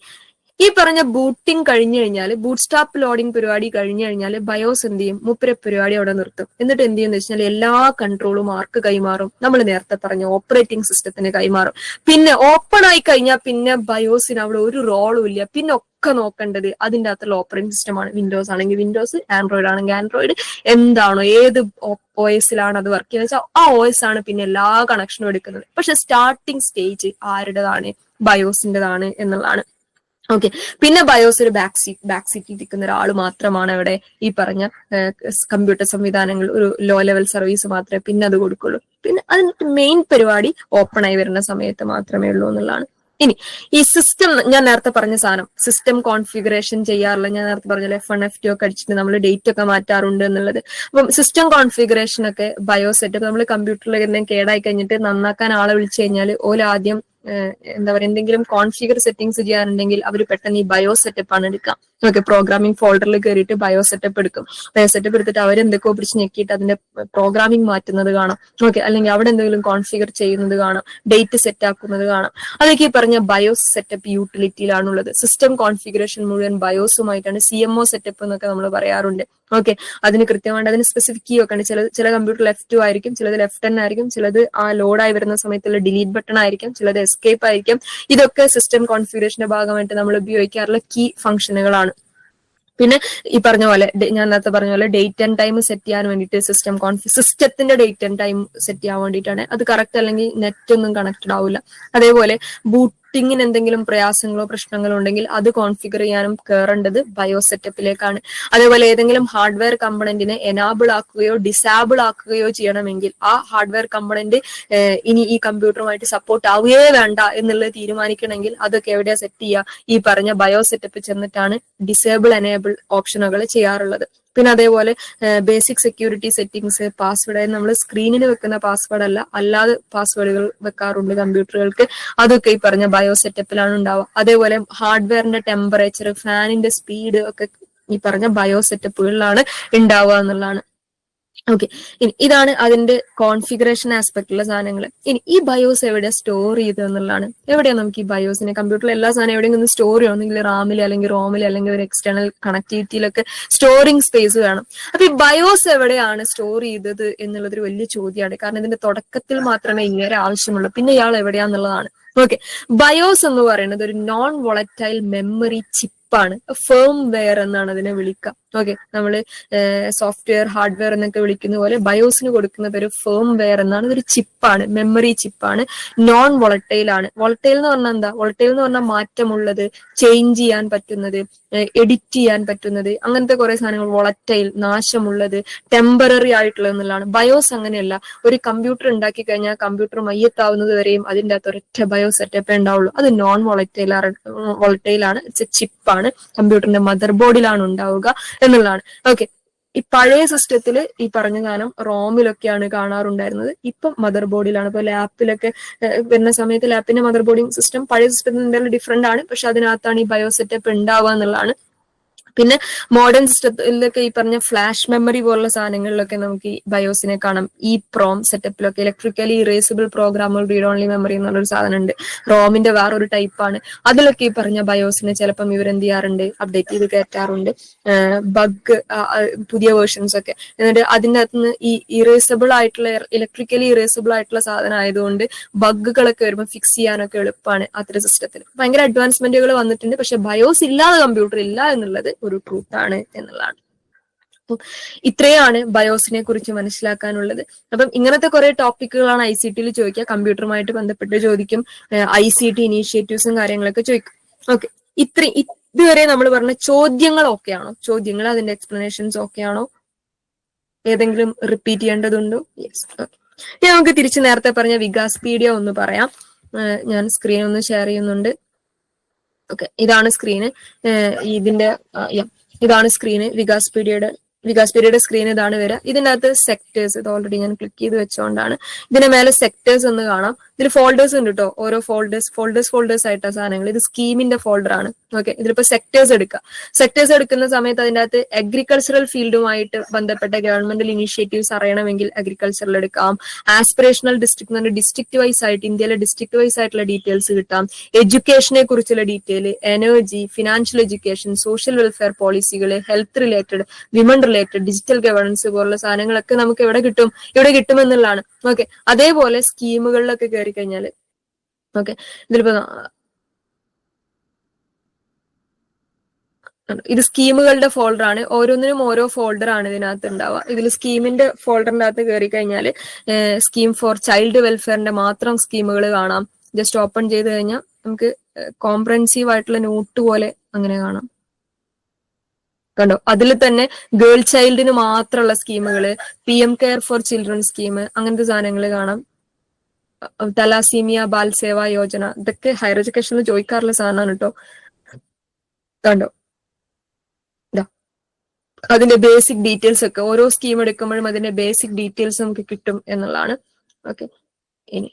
ഈ പറഞ്ഞ ബൂട്ടിംഗ് കഴിഞ്ഞു കഴിഞ്ഞാൽ, ബൂട്ട് സ്റ്റാപ്പ് ലോഡിംഗ് പരിപാടി കഴിഞ്ഞു കഴിഞ്ഞാൽ ബയോസ് എന്ത് ചെയ്യും, മുപ്പര പരിപാടി അവിടെ നിർത്തും. എന്നിട്ട് എന്ത് ചെയ്യുന്ന വെച്ചാൽ എല്ലാ കൺട്രോളും ആർക്ക് കൈമാറും, നമ്മൾ നേരത്തെ പറഞ്ഞ ഓപ്പറേറ്റിംഗ് സിസ്റ്റത്തിന് കൈമാറും. പിന്നെ ഓപ്പൺ ആയി കഴിഞ്ഞാൽ പിന്നെ ബയോസിന് അവിടെ ഒരു റോളും ഇല്ല. പിന്നെ ഒക്കെ നോക്കേണ്ടത് അതിൻ്റെ അകത്തുള്ള ഓപ്പറേറ്റിംഗ് സിസ്റ്റമാണ്. വിൻഡോസ് ആണെങ്കിൽ വിൻഡോസ്, ആൻഡ്രോയിഡ് ആണെങ്കിൽ ആൻഡ്രോയിഡ്, എന്താണോ ഏത് OS-ലാണ് അത് വർക്ക് ചെയ്യുന്നത് വെച്ചാൽ ആ OS ആണ് പിന്നെ എല്ലാ കണക്ഷനും എടുക്കുന്നത്. പക്ഷെ സ്റ്റാർട്ടിങ് സ്റ്റേജ് ആരുടേതാണ്, ബയോസിൻ്റെതാണ് എന്നുള്ളതാണ്. ഓക്കെ, പിന്നെ ബയോസ് ഒരു ബാക്ക് സീറ്റിൽ ഇരിക്കുന്ന ഒരാൾ മാത്രമാണ് അവിടെ ഈ പറഞ്ഞ കമ്പ്യൂട്ടർ സംവിധാനങ്ങൾ, ഒരു ലോ ലെവൽ സർവീസ് മാത്രമേ പിന്നെ അത് കൊടുക്കുള്ളൂ. പിന്നെ അതിന്റെ മെയിൻ പരിപാടി ഓപ്പൺ ആയി വരുന്ന സമയത്ത് മാത്രമേ ഉള്ളൂ എന്നുള്ളതാണ്. ഇനി ഈ സിസ്റ്റം, ഞാൻ നേരത്തെ പറഞ്ഞ സാധനം സിസ്റ്റം കോൺഫിഗറേഷൻ ചെയ്യാറില്ല. ഞാൻ നേരത്തെ പറഞ്ഞ F1 F2 ഒക്കെ അടിച്ചിട്ട് നമ്മൾ ഡേറ്റ് ഒക്കെ മാറ്റാറുണ്ട് എന്നുള്ളത്. അപ്പം സിസ്റ്റം കോൺഫിഗറേഷൻ ഒക്കെ ബയോസ് സെറ്റപ്പ്, നമ്മൾ കമ്പ്യൂട്ടറിൽ എന്തെങ്കിലും കേടായി കഴിഞ്ഞിട്ട് നന്നാക്കാൻ ആളെ വിളിച്ചു കഴിഞ്ഞാൽ ആദ്യം എന്താ പറയുക, എന്തെങ്കിലും കോൺഫിഗർ സെറ്റിംഗ്സ് ചെയ്യാനുണ്ടെങ്കിൽ അവർ പെട്ടെന്ന് ഈ ബയോസ് സെറ്റപ്പ് ആണ് എടുക്കുക. ഓക്കെ, പ്രോഗ്രാമിംഗ് ഫോൾഡറിൽ കയറിയിട്ട് ബയോസ് സെറ്റപ്പ് എടുക്കും. ബയോസ് സെറ്റപ്പ് എടുത്തിട്ട് അവരെന്തൊക്കെയോ പിടിച്ച് ഞെക്കിയിട്ട് അതിന്റെ പ്രോഗ്രാമിംഗ് മാറ്റുന്നത് കാണാം. ഓക്കെ, അല്ലെങ്കിൽ അവിടെ എന്തെങ്കിലും കോൺഫിഗർ ചെയ്യുന്നത് കാണാം, ഡേറ്റ് സെറ്റ് ആക്കുന്നത് കാണാം. അതൊക്കെ ഈ പറഞ്ഞ ബയോസ് സെറ്റപ്പ് യൂട്ടിലിറ്റിയിലാണുള്ളത്. സിസ്റ്റം കോൺഫിഗറേഷൻ മുഴുവൻ ബയോസുമായിട്ടാണ്. CMO സെറ്റപ്പ് എന്നൊക്കെ നമ്മൾ പറയാറുണ്ട്. ഓക്കെ, അതിന് കൃത്യമായിട്ട് അതിന് സ്പെസിഫിക് കീ ഒക്കെ ഉണ്ട്. ചില കമ്പ്യൂട്ടറിൽ F2 ആയിരിക്കും, ചിലത് F10 ആയിരിക്കും, ചിലത് ആ ലോഡായി വരുന്ന സമയത്തുള്ള ഡിലീറ്റ് ബട്ടൺ ആയിരിക്കും, ചിലത് എസ്കേപ്പ് ആയിരിക്കും. ഇതൊക്കെ സിസ്റ്റം കോൺഫിഗറേഷന്റെ ഭാഗമായിട്ട് നമ്മൾ ഉപയോഗിക്കാറുള്ള കീ ഫംഗ്ഷനുകളാണ്. പിന്നെ ഈ പറഞ്ഞ പോലെ, ഞാൻ നേരത്തെ പറഞ്ഞ പോലെ ഡേറ്റ് ആൻഡ് ടൈം സെറ്റ് ചെയ്യാൻ വേണ്ടിയിട്ട് സിസ്റ്റത്തിന്റെ ഡേറ്റ് ആൻഡ് ടൈം സെറ്റ് ചെയ്യാൻ വേണ്ടിയിട്ടാണ്. അത് കറക്റ്റ് അല്ലെങ്കിൽ നെറ്റ് ഒന്നും കണക്റ്റഡ് ആവില്ല. അതേപോലെ സെറ്റിങ്ങിന് എന്തെങ്കിലും പ്രയാസങ്ങളോ പ്രശ്നങ്ങളോ ഉണ്ടെങ്കിൽ അത് കോൺഫിഗർ ചെയ്യാനും കയറേണ്ടത് ബയോ സെറ്റപ്പിലേക്കാണ്. അതേപോലെ ഏതെങ്കിലും ഹാർഡ്വെയർ കമ്പണന്റിനെ എനാബിൾ ആക്കുകയോ ഡിസാബിൾ ആക്കുകയോ ചെയ്യണമെങ്കിൽ ആ ഹാർഡ്വെയർ കമ്പണന്റ് ഇനി ഈ കമ്പ്യൂട്ടറുമായിട്ട് സപ്പോർട്ട് ആവുകയേ വേണ്ട എന്നുള്ളത് തീരുമാനിക്കണമെങ്കിൽ അതൊക്കെ എവിടെയാ സെറ്റ് ചെയ്യുക? ഈ പറഞ്ഞ ബയോ സെറ്റപ്പ് ചെന്നിട്ടാണ് ഡിസേബിൾ എനേബിൾ ഓപ്ഷനുകൾ ചെയ്യാറുള്ളത്. പിന്നെ അതേപോലെ ബേസിക് സെക്യൂരിറ്റി സെറ്റിംഗ്സ്, പാസ്വേഡ്, നമ്മൾ സ്ക്രീനിന് വെക്കുന്ന പാസ്വേഡ് അല്ല, അല്ലാതെ പാസ്വേഡുകൾ വെക്കാറുണ്ട് കമ്പ്യൂട്ടറുകൾക്ക്. അതൊക്കെ ഈ പറഞ്ഞ ബയോ സെറ്റപ്പിലാണ് ഉണ്ടാവുക. അതേപോലെ ഹാർഡ്വെയറിന്റെ ടെമ്പറേച്ചർ, ഫാനിന്റെ സ്പീഡ് ഒക്കെ ഈ പറഞ്ഞ ബയോ സെറ്റപ്പുകളിലാണ് ഉണ്ടാവുക എന്നുള്ളതാണ്. ഓക്കെ, ഇനി ഇതാണ് അതിന്റെ കോൺഫിഗറേഷൻ ആസ്പെക്ടുള്ള സാധനങ്ങൾ. ഇനി ഈ ബയോസ് എവിടെ സ്റ്റോർ ചെയ്ത് എന്നുള്ളതാണ്. എവിടെയാണ് നമുക്ക് ഈ ബയോസിനെ കമ്പ്യൂട്ടറിൽ എല്ലാ സാധനം എവിടെയെങ്കിലും സ്റ്റോർ ചെയ്യണം, ഒന്നെങ്കിൽ റാമിൽ അല്ലെങ്കിൽ റോമിൽ അല്ലെങ്കിൽ ഒരു എക്സ്റ്റേണൽ കണക്ടിവിറ്റിയിലൊക്കെ സ്റ്റോറിംഗ് സ്പേസ് വേണം. അപ്പൊ ഈ ബയോസ് എവിടെയാണ് സ്റ്റോർ ചെയ്തത് എന്നുള്ളതൊരു വലിയ ചോദ്യമാണ്. കാരണം ഇതിന്റെ തുടക്കത്തിൽ മാത്രമേ ഇങ്ങനെ ആവശ്യമുള്ളൂ, പിന്നെ ഇയാൾ എവിടെയാന്നുള്ളതാണ്. ഓക്കെ, ബയോസ് എന്ന് പറയുന്നത് ഒരു നോൺ വോളറ്റൈൽ മെമ്മറി ചിപ്പാണ്. ഫേം വെയർ എന്നാണ് അതിനെ വിളിക്കുക. ഓക്കെ, നമ്മള് സോഫ്റ്റ്വെയർ ഹാർഡ്വെയർ എന്നൊക്കെ വിളിക്കുന്ന പോലെ ബയോസിന് കൊടുക്കുന്നത് ഒരു ഫേം വെയർ എന്നാണ്. ഇതൊരു ചിപ്പാണ്, മെമ്മറി ചിപ്പാണ്, നോൺ വോളറ്റൈൽ ആണ്. വോളറ്റൈൽ എന്ന് പറഞ്ഞാൽ എന്താ? വോളറ്റൈൽ എന്ന് പറഞ്ഞാൽ മാറ്റമുള്ളത്, ചേഞ്ച് ചെയ്യാൻ പറ്റുന്നത്, എഡിറ്റ് ചെയ്യാൻ പറ്റുന്നത്, അങ്ങനത്തെ കുറെ സാധനങ്ങൾ. വോളറ്റൈൽ നാശമുള്ളത്, ടെമ്പററി ആയിട്ടുള്ളത് എന്നുള്ളതാണ്. ബയോസ് അങ്ങനെയല്ല. ഒരു കമ്പ്യൂട്ടർ ഉണ്ടാക്കി കഴിഞ്ഞാൽ കമ്പ്യൂട്ടർ മയ്യത്താവുന്നത് വരെയും അതിൻ്റെ അകത്ത് ഒരൊറ്റ ബയോ സെറ്റപ്പേ ഉണ്ടാവുള്ളൂ. അത് നോൺ വോളറ്റൈൽ ആണ്, ചിപ്പാണ്, കമ്പ്യൂട്ടറിന്റെ മദർ ബോർഡിലാണ് ഉണ്ടാവുക എന്നുള്ളതാണ്. ഓക്കെ, ഈ പഴയ സിസ്റ്റത്തിൽ ഈ പറഞ്ഞ സാധനം റോമിലൊക്കെയാണ് കാണാറുണ്ടായിരുന്നത്. ഇപ്പം മദർ ബോർഡിലാണ്. ഇപ്പൊ ലാപ്പിലൊക്കെ വരുന്ന സമയത്ത് ലാപ്പിന്റെ മദർ ബോർഡിംഗ് സിസ്റ്റം പഴയ സിസ്റ്റത്തിൽ നിന്നും ഡിഫറെന്റ് ആണ്, പക്ഷെ അതിനകത്താണ് ഈ ബയോ സെറ്റപ്പ് ഉണ്ടാവുക എന്നുള്ളതാണ്. പിന്നെ മോഡേൺ സിസ്റ്റത്തിലൊക്കെ ഈ പറഞ്ഞ ഫ്ലാഷ് മെമ്മറി പോലുള്ള സാധനങ്ങളിലൊക്കെ നമുക്ക് ഈ ബയോസിനെ കാണാം. ഈ പ്രോം സെറ്റപ്പിലൊക്കെ electrically erasable programmable read only memory എന്നുള്ളൊരു സാധനം ഉണ്ട്. റോമിന്റെ വേറൊരു ടൈപ്പാണ്. അതിലൊക്കെ ഈ പറഞ്ഞ ബയോസിനെ ചിലപ്പം ഇവരെന്ത് ചെയ്യാറുണ്ട്, അപ്ഡേറ്റ് ചെയ്ത് കയറ്റാറുണ്ട്. ബഗ് പുതിയ വേർഷൻസ് ഒക്കെ. എന്നിട്ട് അതിൻ്റെ അകത്തുനിന്ന് ഈ ഇറേസബിൾ ആയിട്ടുള്ള ഇലക്ട്രിക്കലി ഇറേസബിൾ ആയിട്ടുള്ള സാധനം ആയതുകൊണ്ട് ബഗ്ഗുകളൊക്കെ വരുമ്പോൾ ഫിക്സ് ചെയ്യാനൊക്കെ എളുപ്പമാണ് അത്തരം സിസ്റ്റത്തിൽ. ഭയങ്കര അഡ്വാൻസ്മെന്റുകൾ വന്നിട്ടുണ്ട്, പക്ഷെ ബയോസ് ഇല്ലാതെ കമ്പ്യൂട്ടർ ഇല്ല എന്നുള്ളത് ഒരു ട്രൂത്ത് ആണ് എന്നുള്ളതാണ്. ഇത്രയാണ് ബയോസിനെ കുറിച്ച് മനസ്സിലാക്കാനുള്ളത്. അപ്പം ഇങ്ങനത്തെ കുറെ ടോപ്പിക്കുകളാണ് ICT ചോദിക്കുക. കമ്പ്യൂട്ടറുമായിട്ട് ബന്ധപ്പെട്ട് ചോദിക്കും, ICT ഇനീഷ്യേറ്റീവ്സും കാര്യങ്ങളൊക്കെ ചോദിക്കും. ഓക്കെ, ഇതുവരെ നമ്മൾ പറഞ്ഞ ചോദ്യങ്ങൾ ഓക്കെയാണോ? ചോദ്യങ്ങൾ, അതിന്റെ എക്സ്പ്ലനേഷൻസ് ഓക്കെയാണോ? ഏതെങ്കിലും റിപ്പീറ്റ് ചെയ്യേണ്ടതുണ്ടോ? യെസ്. ഓക്കെ, ഇനി നമുക്ക് തിരിച്ച് നേരത്തെ പറഞ്ഞ വികാസ്പീഡിയ ഒന്ന് പറയാം. ഞാൻ സ്ക്രീൻ ഒന്ന് ഷെയർ ചെയ്യുന്നുണ്ട്. ഓക്കെ, ഇതാണ് സ്ക്രീന്. ഇതാണ് സ്ക്രീന്. വികാസ്പീഡിയയുടെ സ്ക്രീൻ ഇതാണ് വരിക. ഇതിനകത്ത് സെക്ടേഴ്സ്, ഇത് ഓൾറെഡി ഞാൻ ക്ലിക്ക് ചെയ്ത് വെച്ചുകൊണ്ടാണ്. ഇതിന്റെ മേലെ സെക്ടേഴ്സ് എന്ന് കാണാം. ഇതിൽ ഫോൾഡേഴ്സ് ഉണ്ട് കേട്ടോ. ഓരോ ഫോൾഡേഴ്സ് ആയിട്ടാ സാധനങ്ങൾ. ഇത് സ്കീമിന്റെ ഫോൾഡർ ആണ്. ഓക്കെ, ഇതിലിപ്പോ സെക്ടേഴ്സ് എടുക്കുക. സെക്ടേഴ്സ് എടുക്കുന്ന സമയത്ത് അതിന്റെ അകത്ത് അഗ്രികൾച്ചറൽ ഫീൽഡുമായിട്ട് ബന്ധപ്പെട്ട ഗവൺമെന്റൽ ഇനീഷ്യേറ്റീവ്സ് അറിയണമെങ്കിൽ അഗ്രികൾച്ചറൽ എടുക്കാം. ആസ്പിറേഷണൽ ഡിസ്ട്രിക്ട് എന്ന് പറഞ്ഞാൽ ഡിസ്ട്രിക്ട് വൈസ് ആയിട്ട്, ഇന്ത്യയിലെ ഡിസ്ട്രിക്ട് വൈസ് ആയിട്ടുള്ള ഡീറ്റെയിൽസ് കിട്ടാം. എഡ്യൂക്കേഷനെ കുറിച്ചുള്ള detail, energy, financial education, social welfare പോളിസികൾ, health related, women related, digital governance പോലുള്ള സാധനങ്ങളൊക്കെ നമുക്ക് ഇവിടെ കിട്ടുമെന്നുള്ളതാണ്. ഓക്കെ, അതേപോലെ സ്കീമുകളിലൊക്കെ കയറി കഴിഞ്ഞാല്, ഓക്കെ, ഇതിലിപ്പോ ഇത് സ്കീമുകളുടെ ഫോൾഡർ ആണ്. ഓരോന്നിനും ഓരോ ഫോൾഡർ ആണ് ഇതിനകത്ത് ഉണ്ടാവുക. ഇതിൽ സ്കീമിന്റെ ഫോൾഡറിന്റെ അകത്ത് കയറി കഴിഞ്ഞാൽ സ്കീം ഫോർ ചൈൽഡ് വെൽഫെയറിന്റെ മാത്രം സ്കീമുകൾ കാണാം. ജസ്റ്റ് ഓപ്പൺ ചെയ്ത് കഴിഞ്ഞാൽ നമുക്ക് കോംപ്രഹെൻസീവ് ആയിട്ടുള്ള നോട്ട് പോലെ അങ്ങനെ കാണാം. കണ്ടോ, അതിൽ തന്നെ ഗേൾ ചൈൽഡിന് മാത്രമുള്ള സ്കീമുകള്, PM care for children scheme, അങ്ങനത്തെ സാധനങ്ങൾ കാണാം. തലാസീമിയ ബാൽ സേവാ യോജന, ഇതൊക്കെ ഹയർ എഡ്യൂക്കേഷനിൽ ചോദിക്കാറുള്ള സാധനമാണ് കേട്ടോ. കണ്ടോ, അതിന്റെ ബേസിക് ഡീറ്റെയിൽസ് ഒക്കെ ഓരോ സ്കീം എടുക്കുമ്പോഴും അതിന്റെ ബേസിക് ഡീറ്റെയിൽസ് നമുക്ക് കിട്ടും എന്നുള്ളതാണ്. ഓക്കെ, ഇനി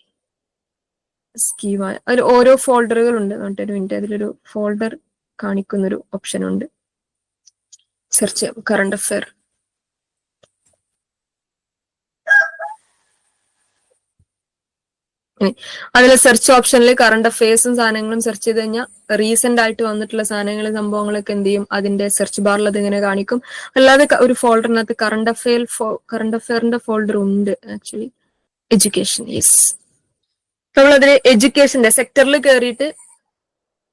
സ്കീമായ അതിൽ ഓരോ ഫോൾഡറുകൾ ഉണ്ട്. ഒരു മിനിറ്റ്, അതിലൊരു ഫോൾഡർ കാണിക്കുന്നൊരു ഓപ്ഷൻ ഉണ്ട്. സെർച്ച് ചെയ്യാം, കറണ്ട് അഫെയർ. അതിൽ സെർച്ച് ഓപ്ഷനിൽ കറണ്ട് അഫെയർസും സാധനങ്ങളും സെർച്ച് ചെയ്ത് കഴിഞ്ഞാൽ റീസെന്റ് ആയിട്ട് വന്നിട്ടുള്ള സാധനങ്ങളും സംഭവങ്ങളൊക്കെ എന്ത് ചെയ്യും, അതിന്റെ സെർച്ച് ബാറിൽ അത് ഇങ്ങനെ കാണിക്കും. അല്ലാതെ ഒരു ഫോൾഡറിനകത്ത് കറണ്ട് അഫെയറിന്റെ ഫോൾഡർ ഉണ്ട് ആക്ച്വലി. Education, yes. നമ്മളതിൽ എഡ്യൂക്കേഷന്റെ സെക്ടറിൽ കയറിയിട്ട്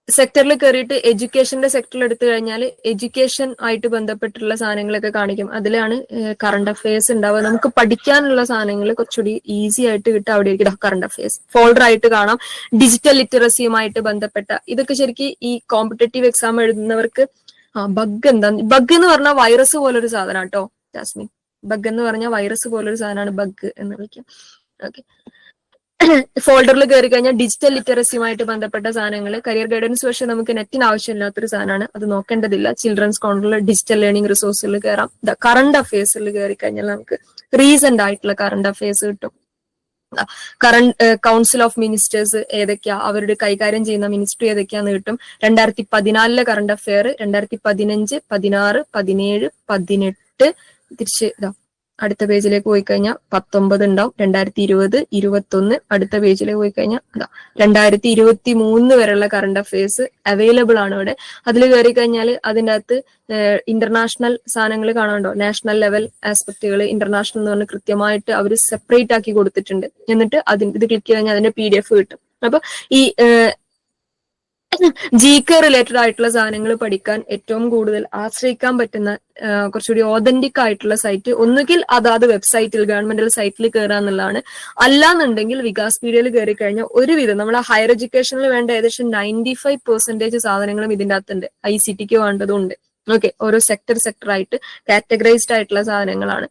സെക്ടറിൽ കയറിയിട്ട് എഡ്യൂക്കേഷന്റെ സെക്ടറിൽ എടുത്തു കഴിഞ്ഞാൽ എഡ്യൂക്കേഷൻ ആയിട്ട് ബന്ധപ്പെട്ടുള്ള സാധനങ്ങളൊക്കെ കാണിക്കും. അതിലാണ് കറണ്ട് അഫയേഴ്സ് ഉണ്ടാവുക. നമുക്ക് പഠിക്കാനുള്ള സാധനങ്ങൾ കുറച്ചുകൂടി ഈസി ആയിട്ട് കിട്ടുക അവിടെ കറണ്ട് അഫയേഴ്സ് ഫോൾഡർ ആയിട്ട് കാണാം. ഡിജിറ്റൽ ലിറ്ററസിയുമായിട്ട് ബന്ധപ്പെട്ട ഇതൊക്കെ ശരിക്കും ഈ കോമ്പറ്റേറ്റീവ് എക്സാം എഴുതുന്നവർക്ക് ബഗ് എന്താ, ബഗ് എന്ന് പറഞ്ഞാൽ വൈറസ് പോലൊരു സാധനം കേട്ടോ ജാസ്മിൻ. ബഗ് എന്ന് പറഞ്ഞാൽ വൈറസ് പോലൊരു സാധനമാണ് ബഗ് എന്ന് വിളിക്കാം. ഓക്കെ, ഫോൾഡറിൽ കയറി കഴിഞ്ഞാൽ ഡിജിറ്റൽ ലിറ്ററസിയുമായിട്ട് ബന്ധപ്പെട്ട സാധനങ്ങൾ, കരിയർ ഗൈഡൻസ് പക്ഷേ നമുക്ക് നെറ്റിന് ആവശ്യമില്ലാത്തൊരു സാധനമാണ്, അത് നോക്കേണ്ടതില്ല. ചിൽഡ്രൻസ് കോർണറിൽ ഡിജിറ്റൽ ലേണിംഗ് റിസോഴ്സിൽ കയറാം. കറണ്ട് അഫയേഴ്സിൽ കയറി കഴിഞ്ഞാൽ നമുക്ക് റീസെന്റ് ആയിട്ടുള്ള കറണ്ട് അഫയേഴ്സ് കിട്ടും. കറണ്ട് കൗൺസിൽ ഓഫ് മിനിസ്റ്റേഴ്സ് ഏതൊക്കെയാ, അവരുടെ കൈകാര്യം ചെയ്യുന്ന മിനിസ്ട്രി ഏതൊക്കെയാന്ന് കിട്ടും. 2014 കറണ്ട് അഫെയർ, 2015, 16, 17, 18 തിരിച്ച് അടുത്ത പേജിലേക്ക് പോയി കഴിഞ്ഞാൽ 19 ഉണ്ടാവും. 2020, 21 അടുത്ത പേജിലേക്ക് പോയി കഴിഞ്ഞാൽ 2023 വരെയുള്ള കറണ്ട് അഫയേഴ്സ് അവൈലബിൾ ആണ് ഇവിടെ. അതിൽ കയറി കഴിഞ്ഞാൽ അതിൻ്റെ അകത്ത് ഇന്റർനാഷണൽ സാധനങ്ങൾ കാണാനുണ്ടോ, നാഷണൽ ലെവൽ ആസ്പെക്റ്റുകൾ, ഇന്റർനാഷണൽ എന്ന് പറഞ്ഞ് കൃത്യമായിട്ട് അവർ സെപ്പറേറ്റ് ആക്കി കൊടുത്തിട്ടുണ്ട്. എന്നിട്ട് ഇത് ക്ലിക്ക് കഴിഞ്ഞാൽ അതിന്റെ PDF കിട്ടും. അപ്പൊ ഈ GK റിലേറ്റഡ് ആയിട്ടുള്ള സാധനങ്ങൾ പഠിക്കാൻ ഏറ്റവും കൂടുതൽ ആശ്രയിക്കാൻ പറ്റുന്ന കുറച്ചുകൂടി ഓതന്റിക് ആയിട്ടുള്ള സൈറ്റ് ഒന്നുകിൽ അതാത് വെബ്സൈറ്റിൽ ഗവൺമെന്റൽ സൈറ്റിൽ കയറുക എന്നുള്ളതാണ്. അല്ലാന്നുണ്ടെങ്കിൽ വികാസ്പീഡിയയിൽ കയറി കഴിഞ്ഞാൽ ഒരുവിധം നമ്മൾ ഹയർ എഡ്യൂക്കേഷനിൽ വേണ്ട ഏകദേശം 95% സാധനങ്ങളും ഇതിൻ്റെ അകത്തുണ്ട്. ICTക്ക് വേണ്ടതും ഉണ്ട്. ഓക്കെ, ഓരോ സെക്ടർ ആയിട്ട് കാറ്റഗറൈസ്ഡ് ആയിട്ടുള്ള സാധനങ്ങളാണ്.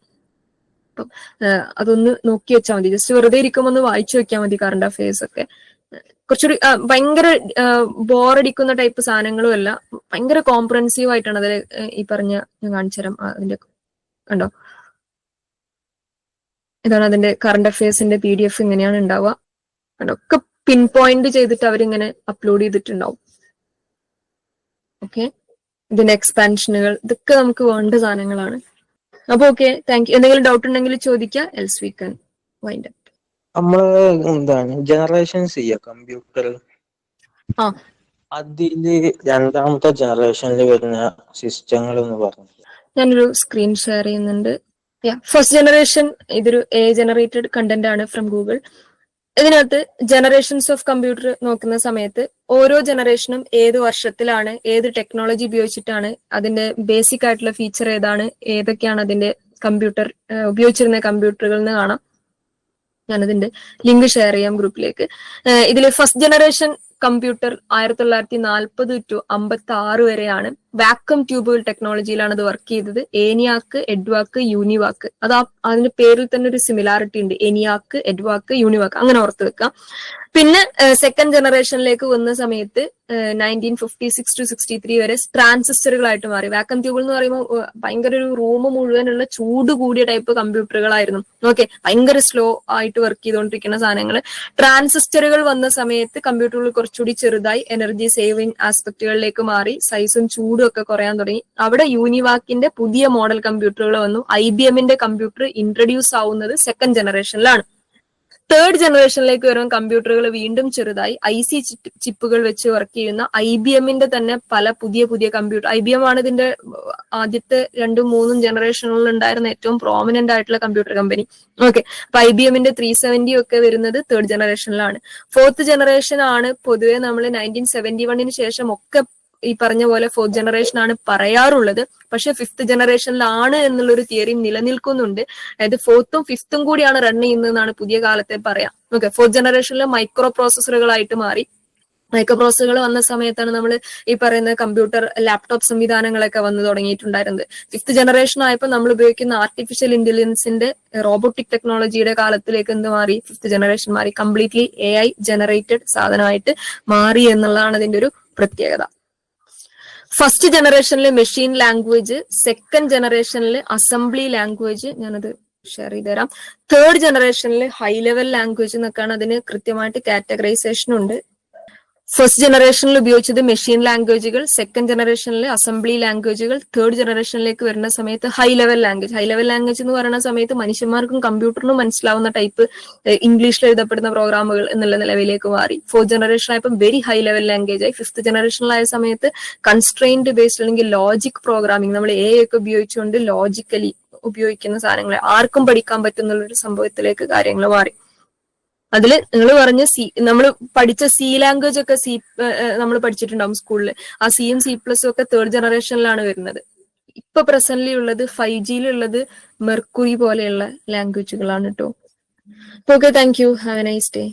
അപ്പം അതൊന്ന് നോക്കി വെച്ചാൽ മതി. ജസ്റ്റ് വെറുതെ ഇരിക്കുമ്പോൾ ഒന്ന് വായിച്ചു വെക്കാൻ മതി കറണ്ട് അഫയേഴ്സ് ഒക്കെ. കുറച്ചുകൂടി ഭയങ്കര ബോറടിക്കുന്ന ടൈപ്പ് സാധനങ്ങളും അല്ല, ഭയങ്കര കോംപ്രഹെൻസീവ് ആയിട്ടാണ് അതിൽ ഈ പറഞ്ഞ, ഞാൻ കാണിച്ചു തരാം അതിന്റെ കണ്ടോ, ഇതാണ് അതിന്റെ കറണ്ട് അഫയേഴ്സിന്റെ PDF ഇങ്ങനെയാണ് ഉണ്ടാവുക. ഒക്കെ പിൻ പോയിന്റ് ചെയ്തിട്ട് അവരിങ്ങനെ അപ്ലോഡ് ചെയ്തിട്ടുണ്ടാവും. ഓക്കെ, ഇതിന്റെ എക്സ്പാൻഷനുകൾ ഇതൊക്കെ നമുക്ക് വേണ്ട സാധനങ്ങളാണ്. അപ്പൊ ഓക്കെ, താങ്ക് യു. എന്തെങ്കിലും ഡൗട്ട് ഉണ്ടെങ്കിൽ ചോദിക്കാം, else we can wind up. നമ്മള് എന്താണ് ജനറേഷൻസ് ചെയ്യാം കമ്പ്യൂട്ടർ, അതില് രണ്ടാമത്തെ ജനറേഷനിൽ വരുന്ന സിസ്റ്റങ്ങൾ എന്ന് പറഞ്ഞു. ഞാനൊരു സ്ക്രീൻ ഷെയർ ചെയ്യുന്നുണ്ട്. ഫസ്റ്റ് ജനറേഷൻ ഇതൊരു AI ജനറേറ്റഡ് കണ്ടന്റ് ആണ് ഫ്രം ഗൂഗിൾ. ഇതിനകത്ത് ജനറേഷൻസ് ഓഫ് കമ്പ്യൂട്ടർ നോക്കുന്ന സമയത്ത് ഓരോ ജനറേഷനും ഏത് വർഷത്തിലാണ്, ഏത് ടെക്നോളജി ഉപയോഗിച്ചിട്ടാണ്, അതിന്റെ ബേസിക് ആയിട്ടുള്ള ഫീച്ചർ ഏതാണ്, ഏതൊക്കെയാണ് അതിന്റെ കമ്പ്യൂട്ടർ ഉപയോഗിച്ചിരുന്ന കമ്പ്യൂട്ടറുകൾ എന്ന് കാണാം. ഞാനതിന്റെ ലിങ്ക് ഷെയർ ചെയ്യാം ഗ്രൂപ്പിലേക്ക്. ഇതിൽ ഫസ്റ്റ് ജനറേഷൻ കമ്പ്യൂട്ടർ 1940 to 56 വരെയാണ്. വാക്വം ട്യൂബുകൾ ടെക്നോളജിയിലാണ് അത് വർക്ക് ചെയ്തത്. ഏനിയാക്ക്, എഡ്വാക്ക്, യൂണിവാക്ക്. അത് അതിന്റെ പേരിൽ തന്നെ ഒരു സിമിലാരിറ്റി ഉണ്ട്. ഏനിയാക്ക്, എഡ്വാക്ക്, യൂണിവാക്ക്, അങ്ങനെ ഓർത്ത് വെക്കാം. പിന്നെ സെക്കൻഡ് ജനറേഷനിലേക്ക് വന്ന സമയത്ത് 1956 to 63 വരെ ട്രാൻസിസ്റ്ററുകളായിട്ട് മാറി. വാക്വം ട്യൂബിൾ എന്ന് പറയുമ്പോൾ ഭയങ്കര ഒരു റൂം മുഴുവനുള്ള ചൂട് കൂടിയ ടൈപ്പ് കമ്പ്യൂട്ടറുകളായിരുന്നു. ഓക്കെ, ഭയങ്കര സ്ലോ ആയിട്ട് വർക്ക് ചെയ്തുകൊണ്ടിരിക്കുന്ന സാധനങ്ങൾ. ട്രാൻസിസ്റ്ററുകൾ വന്ന സമയത്ത് കമ്പ്യൂട്ടറുകൾ കുറച്ചുകൂടി ചെറുതായി, എനർജി സേവിങ് ആസ്പെക്റ്റുകളിലേക്ക് മാറി, സൈസും ചൂടും ഒക്കെ കുറയാൻ തുടങ്ങി. അവിടെ യൂണിവാക്കിന്റെ പുതിയ മോഡൽ കമ്പ്യൂട്ടറുകൾ വന്നു. IBMന്റെ കമ്പ്യൂട്ടർ ഇൻട്രൊഡ്യൂസ് ആവുന്നത് സെക്കൻഡ് ജനറേഷനിലാണ്. തേർഡ് ജനറേഷനിലേക്ക് വരുമ്പോൾ കമ്പ്യൂട്ടറുകൾ വീണ്ടും ചെറുതായി, IC ചിപ്പുകൾ വെച്ച് വർക്ക് ചെയ്യുന്ന IBMന്റെ തന്നെ പല പുതിയ കമ്പ്യൂട്ടർ. IBM ആണ് ഇതിന്റെ ആദ്യത്തെ 2, 3 ജനറേഷനുകളിൽ ഉണ്ടായിരുന്ന ഏറ്റവും പ്രോമിനന്റ് ആയിട്ടുള്ള കമ്പ്യൂട്ടർ കമ്പനി. ഓക്കെ, അപ്പൊ IBMന്റെ 370 ഒക്കെ വരുന്നത് തേർഡ് ജനറേഷനിലാണ്. ഫോർത്ത് ജനറേഷൻ ആണ് പൊതുവെ നമ്മൾ 1971 ശേഷം ഒക്കെ ഈ പറഞ്ഞ പോലെ ഫോർത്ത് ജനറേഷൻ ആണ് പറയാറുള്ളത്. പക്ഷെ ഫിഫ്ത്ത് ജനറേഷനിലാണ് എന്നുള്ളൊരു തിയറി നിലനിൽക്കുന്നുണ്ട്. അതായത് ഫോർത്തും ഫിഫ്ത്തും കൂടിയാണ് റൺ ചെയ്യുന്നതെന്നാണ് പുതിയ കാലത്തെ പറയാം. ഓക്കെ, ഫോർത്ത് ജനറേഷനിൽ മൈക്രോ പ്രോസസ്സറുകളായിട്ട് മാറി. മൈക്രോ പ്രോസസ്സറുകൾ വന്ന സമയത്താണ് നമ്മൾ ഈ പറയുന്ന കമ്പ്യൂട്ടർ, ലാപ്ടോപ്പ് സംവിധാനങ്ങളൊക്കെ വന്നു തുടങ്ങിയിട്ടുണ്ടായിരുന്നത്. ഫിഫ്ത്ത് ജനറേഷൻ ആയപ്പോൾ നമ്മൾ ഉപയോഗിക്കുന്ന ആർട്ടിഫിഷ്യൽ ഇന്റലിജൻസിന്റെ റോബോട്ടിക് ടെക്നോളജിയുടെ കാലത്തിലേക്ക് എന്ത് മാറി, ഫിഫ്ത്ത് ജനറേഷൻ മാറി. കംപ്ലീറ്റ്ലി AI ജനറേറ്റഡ് സാധനമായിട്ട് മാറി എന്നുള്ളതാണ് അതിന്റെ ഒരു പ്രത്യേകത. ഫസ്റ്റ് ജനറേഷനിൽ മെഷീൻ ലാംഗ്വേജ്, സെക്കൻഡ് ജനറേഷനിൽ അസംബ്ലി ലാംഗ്വേജ്, ഞാനത് ഷെയർ ചെയ്ത് തരാം. തേർഡ് ജനറേഷനിൽ ഹൈ ലെവൽ ലാംഗ്വേജ് എന്നൊക്കെയാണ് അതിന് കൃത്യമായിട്ട് കാറ്റഗറൈസേഷൻ ഉണ്ട്. ഫസ്റ്റ് ജനറേഷനിൽ ഉപയോഗിച്ചത് മെഷീൻ ലാംഗ്വേജുകൾ, സെക്കൻഡ് ജനറേഷനിൽ അസംബ്ലി ലാംഗ്വേജുകൾ, തേർഡ് ജനറേഷനിലേക്ക് വരുന്ന സമയത്ത് high level language. High level language എന്ന് പറയുന്ന സമയത്ത് മനുഷ്യന്മാർക്കും കമ്പ്യൂട്ടറിനും മനസ്സിലാവുന്ന ടൈപ്പ് ഇംഗ്ലീഷിൽ എഴുതപ്പെടുന്ന പ്രോഗ്രാമുകൾ എന്നുള്ള നിലവിലേക്ക് മാറി. ഫോർത്ത് ജനറേഷൻ ആയപ്പോൾ വെരി ഹൈ ലെവൽ ലാംഗ്വേജ് ആയി. ഫിഫ്ത്ത് ജനറേഷനിലായ സമയത്ത് കൺസ്ട്രെയിൻഡ് ബേസ്ഡ് അല്ലെങ്കിൽ ലോജിക് പ്രോഗ്രാമിംഗ്, നമ്മൾ AI ഒക്കെ ഉപയോഗിച്ചുകൊണ്ട് ലോജിക്കലി ഉപയോഗിക്കുന്ന സാധനങ്ങൾ ആർക്കും പഠിക്കാൻ പറ്റുന്ന ഒരു സംഭവത്തിലേക്ക് കാര്യങ്ങൾ മാറി. അതില് നിങ്ങൾ പറഞ്ഞ നമ്മൾ പഠിച്ച സി ലാംഗ്വേജ് ഒക്കെ നമ്മൾ പഠിച്ചിട്ടുണ്ടാവും സ്കൂളിൽ. ആ സിയും C++ ഒക്കെ 3rd ജനറേഷനിലാണ് വരുന്നത്. ഇപ്പൊ പ്രസന്റ്ലി ഉള്ളത് 5Gയിലുള്ളത് മെർക്കുറി പോലെയുള്ള ലാംഗ്വേജുകളാണ് കേട്ടോ. Okay, thank U. Have A nice day.